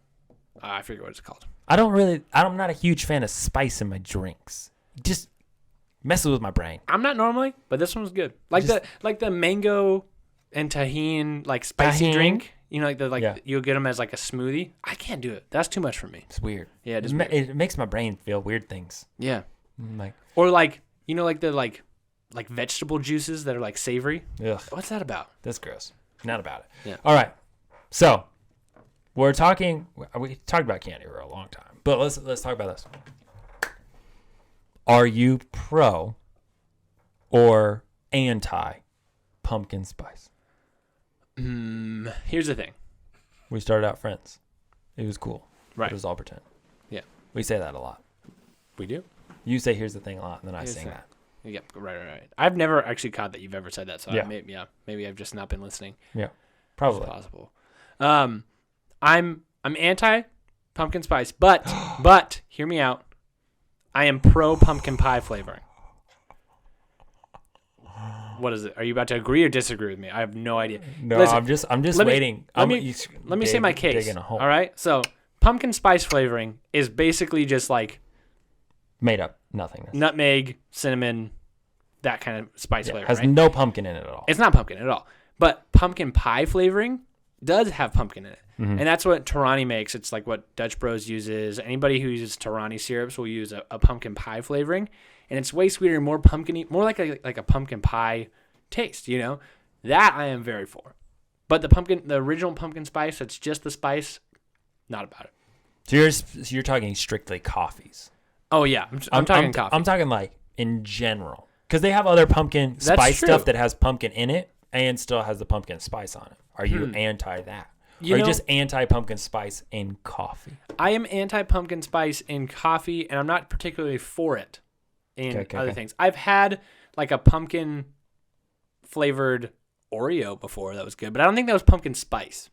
I forget what it's called. I'm not a huge fan of spice in my drinks. It just messes with my brain. I'm not normally, but this one was good. Like the mango and tahini like spicy Tahini? drink. You'll get them as like a smoothie. I can't do it. That's too much for me. It's weird. Yeah, it is It makes my brain feel weird things. Yeah. Like, Or like the vegetable juices that are like savory. ugh, What's that about? that's gross. Not about it. Yeah. All right. So we talked about candy for a long time, but let's talk about this. Are you pro or anti pumpkin spice? Here's the thing. We started out friends. It was cool. Right. It was all pretend. Yeah. We say that a lot. We do? You say here's the thing a lot, and then I Here's sing the- that. Yep, right. I've never actually caught that you've ever said that, so Yeah. maybe I've just not been listening. Yeah. It's Probably. possible. I'm anti pumpkin spice, but hear me out. I am pro pumpkin pie flavoring. What is it? Are you about to agree or disagree with me? I have no idea. No, Listen, I'm just let me- waiting. Let me say my case. Digging a hole. All right. So pumpkin spice flavoring is basically just like Made up nothingness. nutmeg, cinnamon, that kind of spice flavor. It has right? no pumpkin in it at all. It's not pumpkin at all. But pumpkin pie flavoring does have pumpkin in it. Mm-hmm. And that's what Torani makes. It's like what Dutch Bros uses. Anybody who uses Torani syrups will use a pumpkin pie flavoring. And it's way sweeter, more pumpkin-y, more like a pumpkin pie taste, you know? That I am very for. But the original pumpkin spice, that's just the spice, not about it. So you're talking strictly coffees. Oh, yeah. I'm talking coffee. I'm talking like in general. Because they have other pumpkin That's spice true. stuff that has pumpkin in it and still has the pumpkin spice on it. Are you anti that? Or are you just anti-pumpkin spice in coffee? I am anti-pumpkin spice in coffee, and I'm not particularly for it in other things. I've had like a pumpkin flavored Oreo before that was good, but I don't think that was pumpkin spice.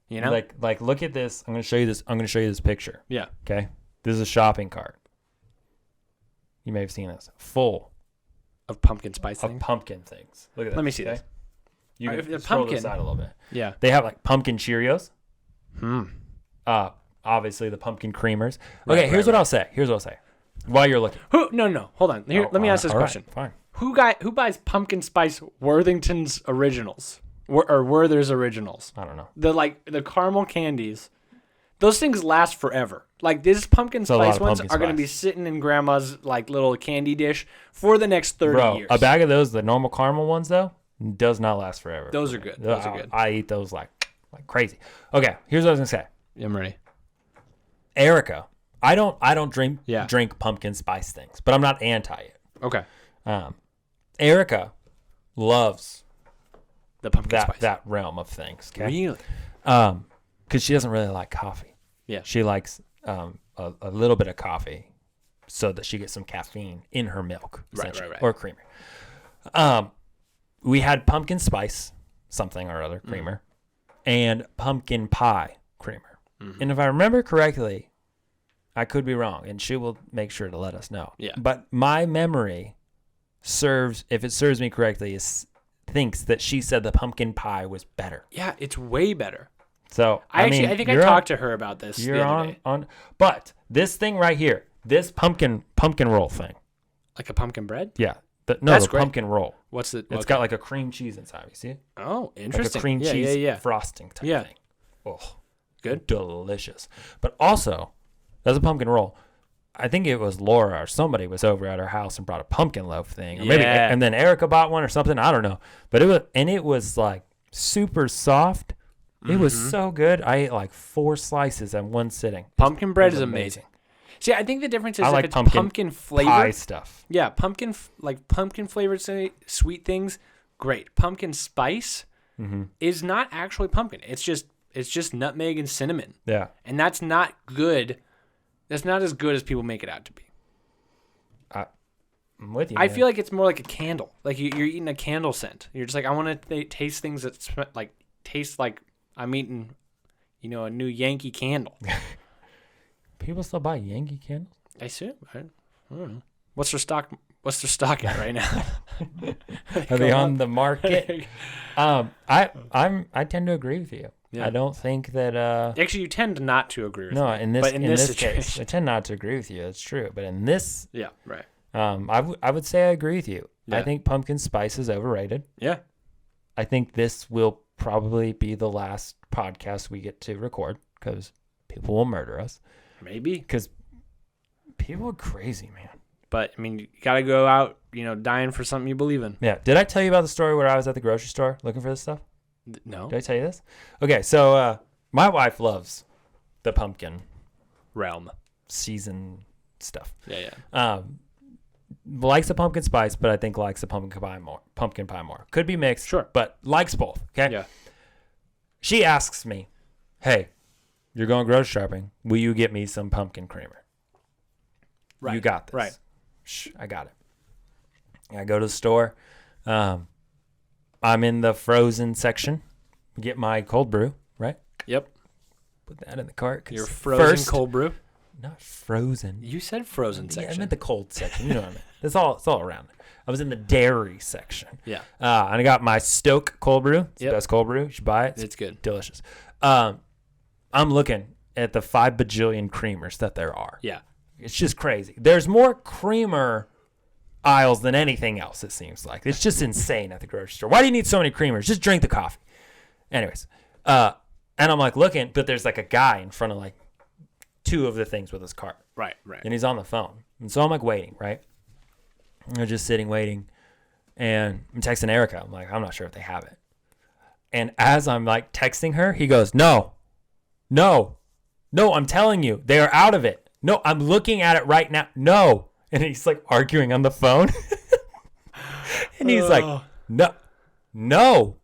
You know? Like look at this. I'm going to show you this. I'm going to show you this picture. Yeah. Okay. This is a shopping cart. You may have seen this. Full Of pumpkin spice of things. pumpkin things. Look at this. Let me see this. You If can the scroll pumpkin- this out a little bit. Yeah. They have like pumpkin Cheerios. Hmm. Obviously the pumpkin creamers. Right, Okay, here's right, what I'll say. Here's what I'll say. While you're looking. No. Hold on. Here, let me ask this all right, question. fine. Who buys pumpkin spice Worthington's originals or Werther's originals? I don't know. The caramel candies. Those things last forever. Like these pumpkin a lot spice of ones pumpkin are going to be spice. sitting in grandma's like little candy dish for the next 30 years. A bag of those, the normal caramel ones though, does not last forever. Those are good. Those are good. I eat those like crazy. Okay, here's what I was gonna say. I'm ready. Erica, I don't drink Yeah. pumpkin spice things, but I'm not anti it. Okay. Erica loves The pumpkin spice. that realm of things. Okay, Really? because she doesn't really like coffee. Yeah. She likes a little bit of coffee so that she gets some caffeine in her milk, essentially, right. or creamer. We had pumpkin spice something or other creamer and pumpkin pie creamer. Mm-hmm. And if I remember correctly, I could be wrong, and she will make sure to let us know. Yeah. But my memory if it serves me correctly, thinks that she said the pumpkin pie was better. Yeah, it's way better. So I think I talked to her about this the other day. But this thing right here, this pumpkin roll thing. Like a pumpkin bread? Yeah. That's the great. pumpkin roll. What's it? It's got like a cream cheese inside. You see it? Oh, Like interesting. a cream cheese Yeah. frosting type Yeah. thing. Oh, Good. delicious. But also, as a pumpkin roll, I think it was Laura or somebody was over at her house and brought a pumpkin loaf thing. Or maybe, Yeah. and then Erica bought one or something. I don't know. But it was like super soft. It was so good. I ate like 4 slices in one sitting. Pumpkin bread It was is amazing. See, I think the difference is I if like it's pumpkin pumpkin flavored. pie stuff. Yeah, pumpkin flavored sweet things, great. Pumpkin spice is not actually pumpkin. It's just nutmeg and cinnamon. Yeah. And that's not good. That's not as good as people make it out to be. I'm with you. I man. feel like it's more like a candle. Like you're eating a candle scent. You're just like, I want to taste things that taste like I'm eating, a new Yankee candle. People still buy Yankee candles. I assume. I don't know. What's their stock at right now? Are they on the market? I tend to agree with you. Yeah. I don't think that. Actually, you tend not to agree with me. No, in this but in this case, situation. I tend not to agree with you. That's true. But in this, Yeah, right. I would say I agree with you. Yeah. I think pumpkin spice is overrated. Yeah. I think this will probably be the last podcast we get to record because people will murder us. Maybe. Because people are crazy, man. But, I mean, you got to go out, dying for something you believe in. Yeah. Did I tell you about the story where I was at the grocery store looking for this stuff? No. Did I tell you this? Okay, so my wife loves the pumpkin Realm. season stuff. Yeah. Likes the pumpkin spice, but I think likes the pumpkin pie more. Could be mixed, Sure. but likes both. Okay. Yeah. She asks me, "Hey, you're going grocery shopping. Will you get me some pumpkin creamer?" Right. You got this. Right. Shh, I got it. I go to the store. I'm in the frozen section. Get my cold brew, right? Yep. Put that in the cart. 'Cause Your frozen cold brew. Not frozen. You said frozen Yeah, section. I meant the cold section. You know what I mean. It's all around. I was in the dairy section. Yeah. And I got my Stoke cold brew. It's Yep. the best cold brew. You should buy it. It's good. Delicious. I'm looking at the 5 bajillion creamers that there are. Yeah. It's just crazy. There's more creamer aisles than anything else, it seems like. It's just insane at the grocery store. Why do you need so many creamers? Just drink the coffee. Anyways, and I'm like looking, but there's like a guy in front of like 2 of the things with his cart. Right. And he's on the phone. And so I'm like waiting, right? I'm just sitting waiting. And I'm texting Erica. I'm like, I'm not sure if they have it. And as I'm like texting her, he goes, no, I'm telling you, they are out of it. No, I'm looking at it right now. No. And he's like arguing on the phone. And he's like, no,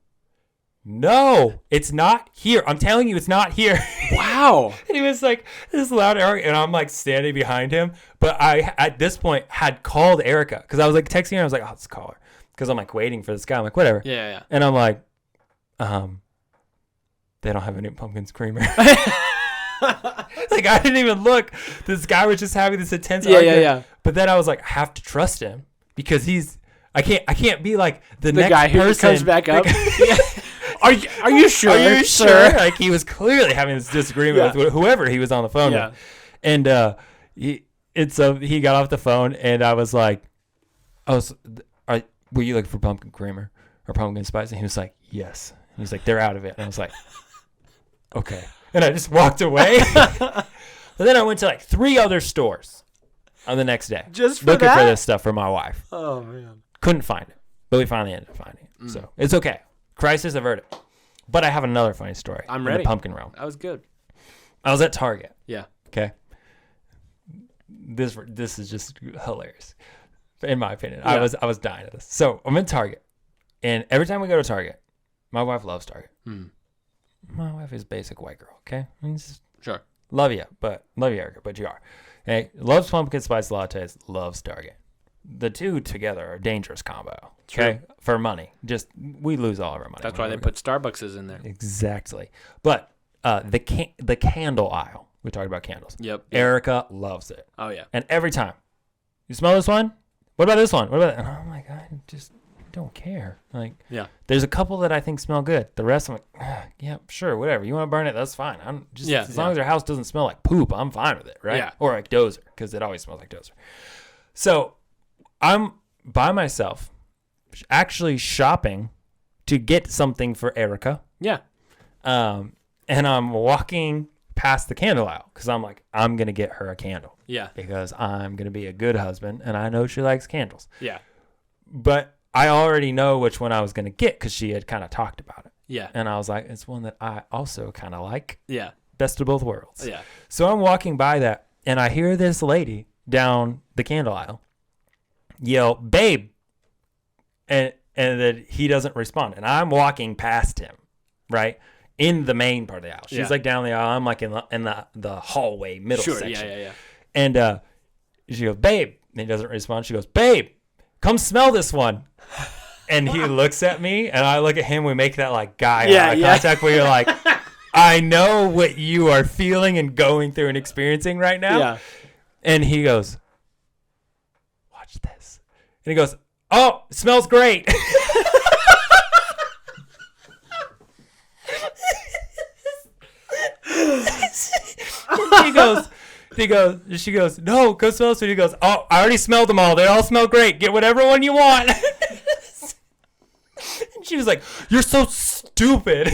it's not here. I'm telling you, it's not here. Wow. And he was like, this loud argument. And I'm like standing behind him. But I, at this point, had called Erica because I was like texting her. I was like, oh, let's call her. Because I'm like waiting for this guy. I'm like, whatever. Yeah. And I'm like, they don't have any pumpkin creamer. Like I didn't even look. This guy was just having this intense argument. Yeah. But then I was like, I have to trust him because I can't be like the next guy who person comes back up. Are you sure? Are you sir? sure? Like he was clearly having this disagreement with whoever he was on the phone with. And he got off the phone and I was like, were you looking for pumpkin creamer or pumpkin spice? And he was like, yes. And he's like, they're out of it. And I was like, okay. And I just walked away. But then I went to like 3 other stores on the next day. Just for looking that? for this stuff for my wife. Oh, man. Couldn't find it. But we finally ended up finding it. So it's okay. Crisis averted. But I have another funny story. I'm ready. In the pumpkin realm. That was good. I was at Target. Yeah. Okay. This is just hilarious. In my opinion. Yeah. I was dying at this. So I'm in Target. And every time we go to Target, my wife loves Target. My wife is a basic white girl, okay? Sure. Love you, Erica, but you are. Hey, loves pumpkin spice lattes, loves Target. The 2 together are a dangerous combo, okay? True. For money. Just, we lose all of our money. That's why they put Starbucks in there. Exactly. But the candle aisle, we talked about candles. Yep. Erica loves it. Oh, yeah. And every time, you smell this one? What about this one? What about that? And I'm like, I just don't care. Like, yeah. There's a couple that I think smell good. The rest, I'm like, yeah, sure, whatever. You want to burn it? That's fine. I'm just as long as your house doesn't smell like poop, I'm fine with it, right? Yeah. Or like Dozer, because it always smells like Dozer. So I'm by myself, actually shopping to get something for Erica. Yeah. And I'm walking past the candle aisle because I'm like, I'm gonna get her a candle. Yeah. Because I'm gonna be a good husband, and I know she likes candles. Yeah. But I already know which one I was going to get because she had kind of talked about it. Yeah. And I was like, it's one that I also kind of like. Yeah. Best of both worlds. Yeah. So I'm walking by that, and I hear this lady down the candle aisle yell, babe. And then he doesn't respond. And I'm walking past him, right? In the main part of the aisle. She's like down the aisle. I'm like in the hallway middle section. Yeah. And she goes, babe. And he doesn't respond. She goes, babe. Come smell this one. And he looks at me and I look at him. We make that like guy eye contact where you're like, I know what you are feeling and going through and experiencing right now. Yeah. And he goes, watch this. And he goes, oh, it smells great. She goes, no, go smell this one. He goes, oh, I already smelled them all. They all smell great. Get whatever one you want. And she was like, you're so stupid.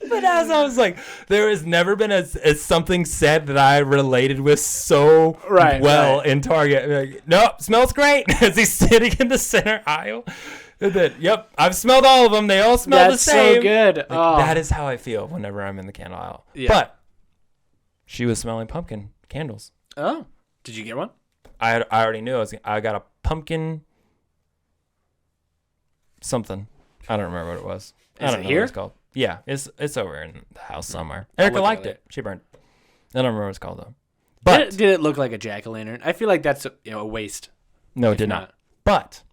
But as I was like, there has never been as something said that I related with so well in Target. Like, nope, smells great. As he's sitting in the center aisle. Yep, I've smelled all of them. They all smell the same. That's so good. That is how I feel whenever I'm in the candle aisle. Yeah. But she was smelling pumpkin candles. Oh, did you get one? I already knew. I got a pumpkin something. I don't remember what it was. I don't know what it's called. Yeah, it's over in the house somewhere. Erica liked it. She burned it. I don't remember what it's called though. But did it look like a jack-o'-lantern? I feel like that's a waste. No, it did not. But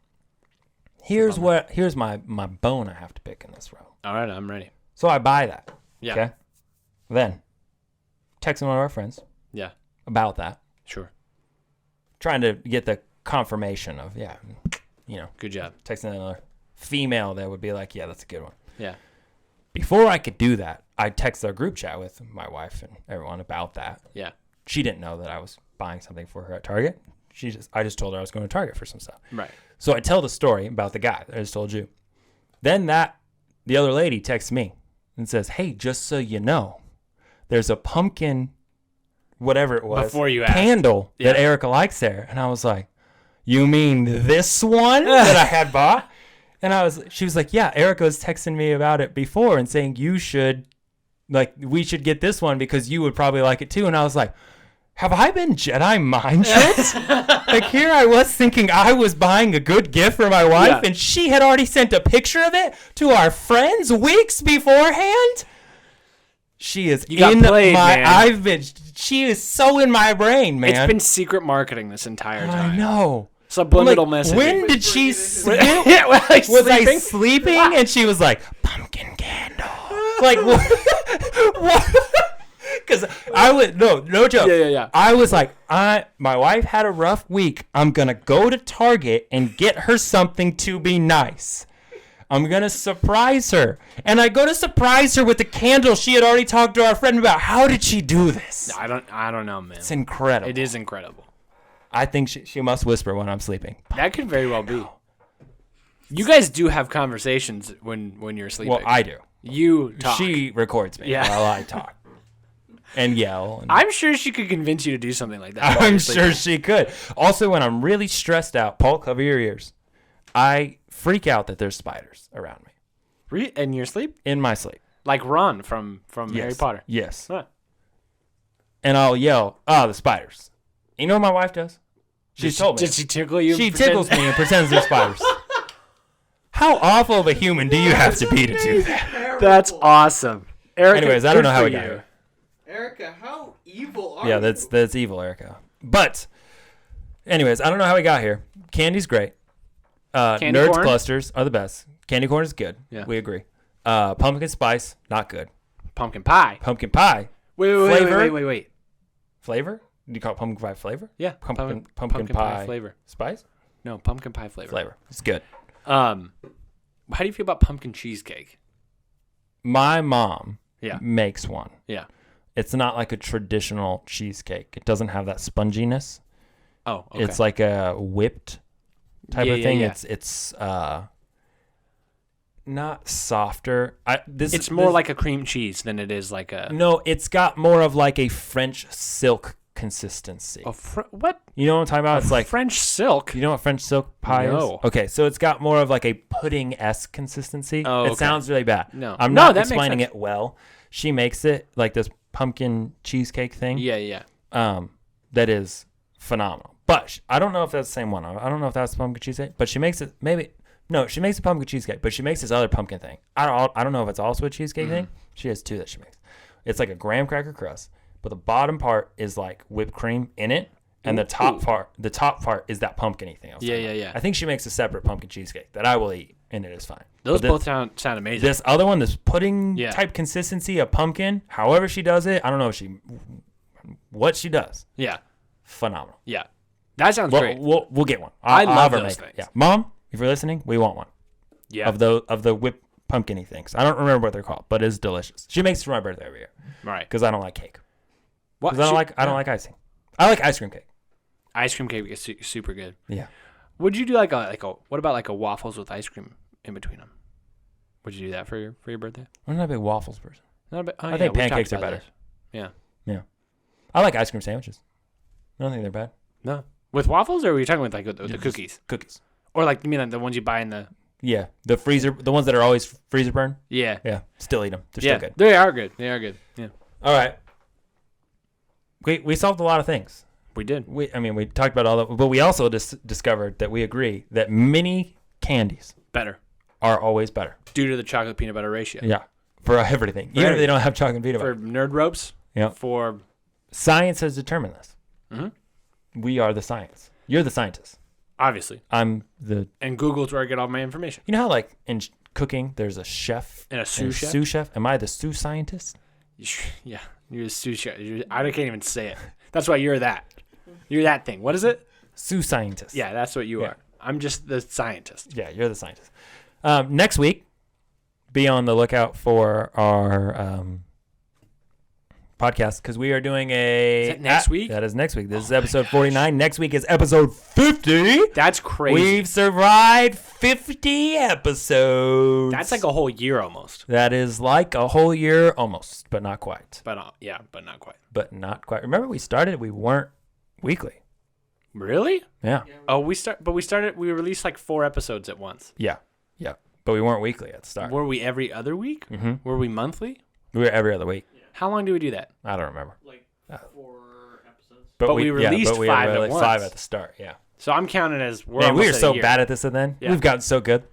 here's my bone I have to pick in this row. All right, I'm ready. So I buy that. Yeah. Okay. Then texting one of our friends. Yeah. About that. Sure. Trying to get the confirmation of good job. Texting another female that would be like, yeah, that's a good one. Yeah. Before I could do that, I texted our group chat with my wife and everyone about that. Yeah. She didn't know that I was buying something for her at Target. I just told her I was going to Target for some stuff. Right. So I tell the story about the guy that I just told you. Then the other lady texts me and says, hey, just so you know, there's a pumpkin, whatever it was, Before you asked. candle that Erica likes there. And I was like, you mean this one that I had bought? And she was like, yeah, Erica was texting me about it before and saying we should get this one because you would probably like it too. And I was like, have I been Jedi mind tricked? Like, here I was thinking I was buying a good gift for my wife, and she had already sent a picture of it to our friends weeks beforehand. She is she is so in my brain, man. It's been secret marketing this entire time. I know. Subliminal messaging. When did she sleep? Was I sleeping? And she was like, pumpkin candle. Like, what? Because I would, no joke. Yeah. I was like, my wife had a rough week. I'm going to go to Target and get her something to be nice. I'm going to surprise her. And I go to surprise her with the candle she had already talked to our friend about. How did she do this? I don't know, man. It's incredible. It is incredible. I think she must whisper when I'm sleeping. That could very well be. You guys do have conversations when you're sleeping. Well, I do. You talk. She records me while I talk. And yell. I'm sure she could convince you to do something like that. I'm sure she could. Also, when I'm really stressed out, Paul, cover your ears. I freak out that there's spiders around me. In your sleep? In my sleep. Like Ron from Harry Potter. Yes. Huh. And I'll yell, the spiders. You know what my wife does? She's told me. Did she tickle you? She tickles me and pretends they're spiders. How awful of a human do you have to be to do that? That's awesome. Erica, anyways, I don't know how we got here. Erica, how evil are Yeah, you? that's evil, Erica. But, anyways, I don't know how we got here. Candy's great. Nerds corn? clusters are the best. Candy corn is good. Yeah. We agree. Pumpkin spice, not good. Pumpkin pie. Pumpkin pie. Wait. Flavor? Do you call it pumpkin pie flavor? Yeah. Pumpkin pie flavor. Spice? No, pumpkin pie flavor. Flavor. It's good. How do you feel about pumpkin cheesecake? My mom Yeah. makes one. Yeah. It's not like a traditional cheesecake. It doesn't have that sponginess. Oh, okay. It's like a whipped type of thing. Yeah. It's not softer. It's more like a cream cheese than it is like a... No, it's got more of like a French silk consistency. What? You know what I'm talking about? It's like French silk. You know what French silk pie No. is? Okay, so it's got more of like a pudding-esque consistency. Oh, It okay. sounds really bad. No. I'm No, not that makes explaining sense. it well. She makes it like this pumpkin cheesecake thing. Yeah. That is phenomenal. But I don't know if that's the same one. I don't know if that's the pumpkin cheesecake, but she makes it she makes a pumpkin cheesecake, but she makes this other pumpkin thing. I don't know if it's also a cheesecake thing. She has two that she makes. It's like a graham cracker crust, but the bottom part is like whipped cream in it, and the top part is that pumpkin-y thing. Yeah. I think she makes a separate pumpkin cheesecake that I will eat, and it is fine. Those both sound amazing. This other one, this pudding type consistency of pumpkin, however she does it, I don't know what she does. Yeah. Phenomenal. Yeah. That sounds great. We'll get one. I love I'll those make it. things. Yeah, Mom, if you're listening, we want one. Yeah. Of the whipped pumpkin-y things. I don't remember what they're called, but it's delicious. She makes it for my birthday every year. Right. Because I don't like cake. What? Because I don't like icing. I like ice cream cake. Ice cream cake is super good. Yeah. Would you do what about like a waffles with ice cream in between them? Would you do that for your birthday? I'm not a big waffles person. I think pancakes are better. Yeah. Yeah. I like ice cream sandwiches. I don't think they're bad. No. With waffles, or were you talking with like the cookies? Cookies. Or like you mean like the ones you buy in the... Yeah. The ones that are always freezer burn. Yeah. Yeah. Still eat them. They're still good. They are good. Yeah. All right. We solved a lot of things. We did. We talked about all that, but we also discovered that we agree that mini candies Better. are always better. Due to the chocolate peanut butter ratio. Yeah. For everything. Even if they don't have chocolate peanut For butter. nerd ropes. Yeah. For... Science has determined this. Mm-hmm. We are the science. You're the scientist. Obviously. I'm the... And Google's where I get all my information. You know how like in cooking there's a chef and a sous chef? Sous chef? Am I the sous scientist? Yeah. You're a sous chef. I can't even say it. That's why you're that. You're that thing. What is it? Sous scientist. Yeah, that's what you are. I'm just the scientist. Yeah, you're the scientist. Next week, be on the lookout for our podcast because we are doing a... Is that next week? That is next week. This is episode 49. Next week is episode 50. That's crazy. We've survived 50 episodes. That's like a whole year almost. That is like a whole year almost, but not quite. But not quite. But not quite. Remember we weren't weekly. Really? Yeah. Oh, we released like 4 episodes at once. Yeah. But we weren't weekly at the start. Were we every other week? Mm-hmm. Were we monthly? We were every other week. How long do we do that? I don't remember. Like 4 episodes. But we released 5 at once. 5 at the start, yeah. So I'm counting as we're Man, we were almost at so a year. bad at this and then. Yeah. We've gotten so good.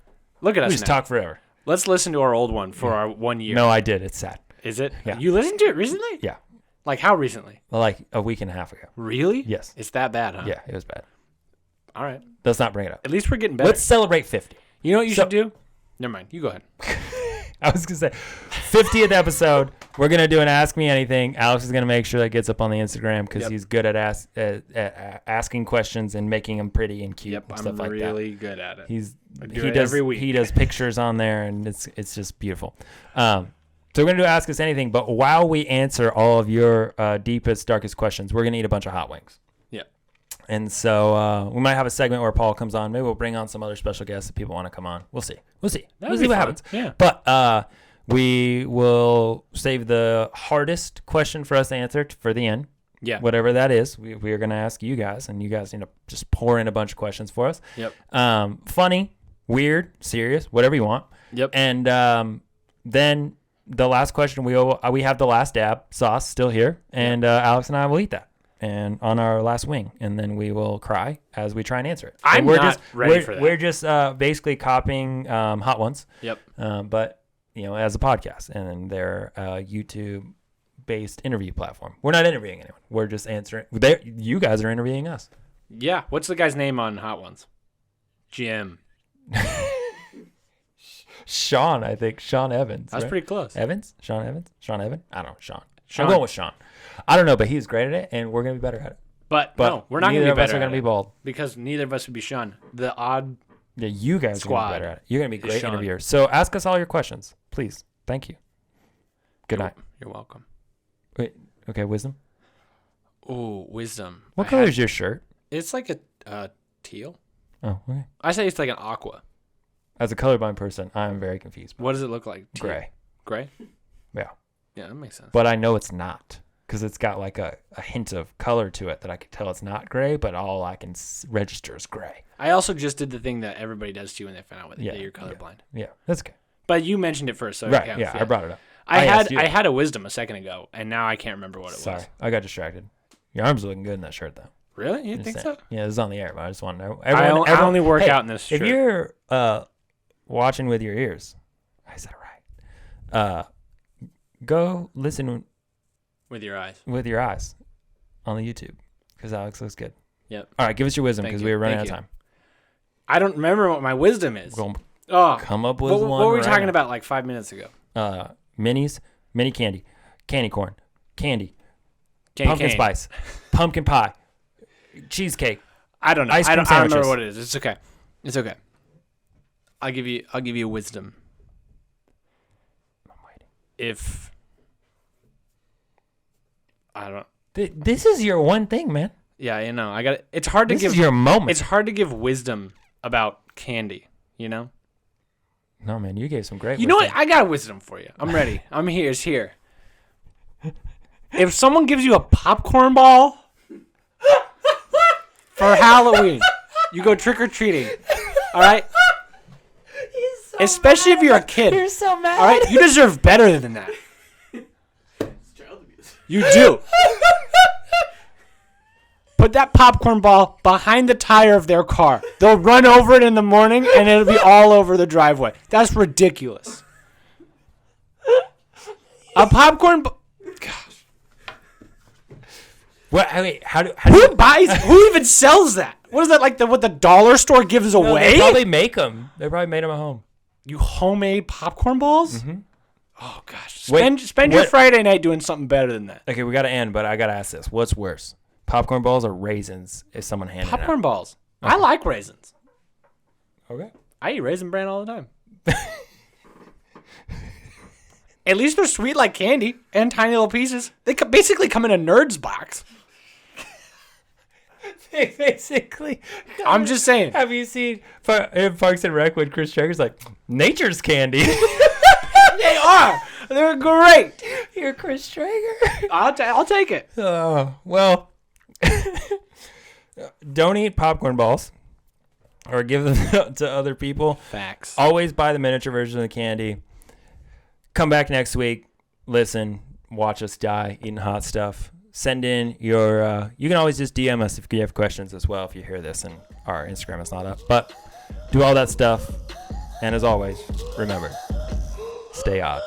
Look at us We just now. talk forever. Let's listen to our old one for our 1 year. No, I did. It's sad. Is it? Yeah. You listened to it recently? Yeah. Like how recently? Like a week and a half ago. Really? Yes. It's that bad, huh? Yeah, it was bad. All right. Let's not bring it up. At least we're getting better. Let's celebrate 50. You know what you should do? Never mind. You go ahead. I was going to say, 50th episode, we're going to do an Ask Me Anything. Alex is going to make sure that gets up on the Instagram because he's good at asking questions and making them pretty and cute and stuff like that. I'm really good at it. I do it every week. He does pictures on there, and it's just beautiful. So we're going to do Ask Us Anything, but while we answer all of your deepest, darkest questions, we're going to eat a bunch of hot wings. Yeah. And so we might have a segment where Paul comes on. Maybe we'll bring on some other special guests if people want to come on. We'll see. We'll see what happens. Yeah. But we will save the hardest question for us to answer for the end. Yeah. Whatever that is, we are going to ask you guys, and you guys need to just pour in a bunch of questions for us. Yep. Funny, weird, serious, whatever you want. Yep. And then the last question, we have the last dab sauce still here, and Alex and I will eat that. And on our last wing, and then we will cry as we try and answer it. I'm not ready for that. We're just basically copying Hot Ones. Yep. But as a podcast, and they're a YouTube-based interview platform. We're not interviewing anyone. We're just answering. You guys are interviewing us. Yeah. What's the guy's name on Hot Ones? Jim. Sean, I think. Sean Evans. That's right? pretty close. Evans? Sean Evans? Sean Evan? I don't know. Sean. Sean. I'm going with Sean. I don't know, but he's great at it, and we're going to be better at it. But no, we're not going to be neither of us better are going to be bald. because neither of us would be Sean. The odd. Yeah, you guys are going to be Squad better at it. You're going to be is great Sean. interviewers. So ask us all your questions, please. Thank you. Good night. You're welcome. Wait, okay, wisdom. Ooh, wisdom. What color is your shirt? It's like a teal. Oh, okay. I say it's like an aqua. As a colorblind person, I'm very confused. What does it look like? Teal. Gray. Gray? Yeah. Yeah, that makes sense. But I know it's not because it's got like a hint of color to it that I can tell it's not gray, but all I can register is gray. I also just did the thing that everybody does to you when they find out that you're colorblind. Yeah, that's okay. But you mentioned it first, so it Right, counts, yeah, I brought it up. I asked you. had a wisdom a second ago, and now I can't remember what it Sorry, was. I got distracted. Your arms are looking good in that shirt, though. Really? You Just think saying. so? Yeah, this is on the air, but I just want to know. I only work out in this shirt. If you're watching with your ears, I said it right. Go listen With your eyes. with your eyes on the YouTube because Alex looks good. Yep. All right, give us your wisdom Thank because you. we were running Thank out of time. I don't remember what my wisdom is. We're gonna Oh, come up with what one. were we right talking now. about like 5 minutes ago? Minis, mini candy, candy corn, candy, Candy pumpkin cane. spice, pumpkin pie, cheesecake. I don't know. Ice I cream don't remember sandwiches. what it is. It's okay. It's okay. I'll give you wisdom. I'm waiting. If I don't. This is your one thing, man. Yeah, you know. I got. It's hard to This give. is your moment. It's hard to give wisdom about candy. You know. No, man, you gave some great. You know what? wisdom. I got wisdom for you. I'm ready. I'm here. It's here. If someone gives you a popcorn ball for Halloween, you go trick or treating. All right. Especially if you're a kid. You're so mad. All right. You deserve better than that. It's child abuse. You do. Put that popcorn ball behind the tire of their car. They'll run over it in the morning, and it'll be all over the driveway. That's ridiculous. A popcorn. Gosh. What? Wait, how do Who buys? Who even sells that? What is that like? What the dollar store gives No, away? they probably make them. They probably made them at home. You homemade popcorn balls? Mm-hmm. Oh gosh. Wait, Spend your what- Friday night doing something better than that. Okay, we got to end, but I got to ask this. What's worse? Popcorn balls or raisins if someone handed Popcorn it balls. I like raisins. out? Okay. I eat Raisin Bran all the time. At least they're sweet like candy and tiny little pieces. They basically come in a nerd's box. They basically. I'm just saying. Have you seen in Parks and Rec when Chris Traeger's like, nature's candy? They are. They're great. You're Chris Traeger. I'll take it. Well, don't eat popcorn balls or give them to other people. Facts. Always buy the miniature version of the candy. Come back next week. Listen, watch us die eating hot stuff. Send in your, you can always just DM us if you have questions as well if you hear this and our Instagram is not up. But do all that stuff. And as always, remember, stay odd.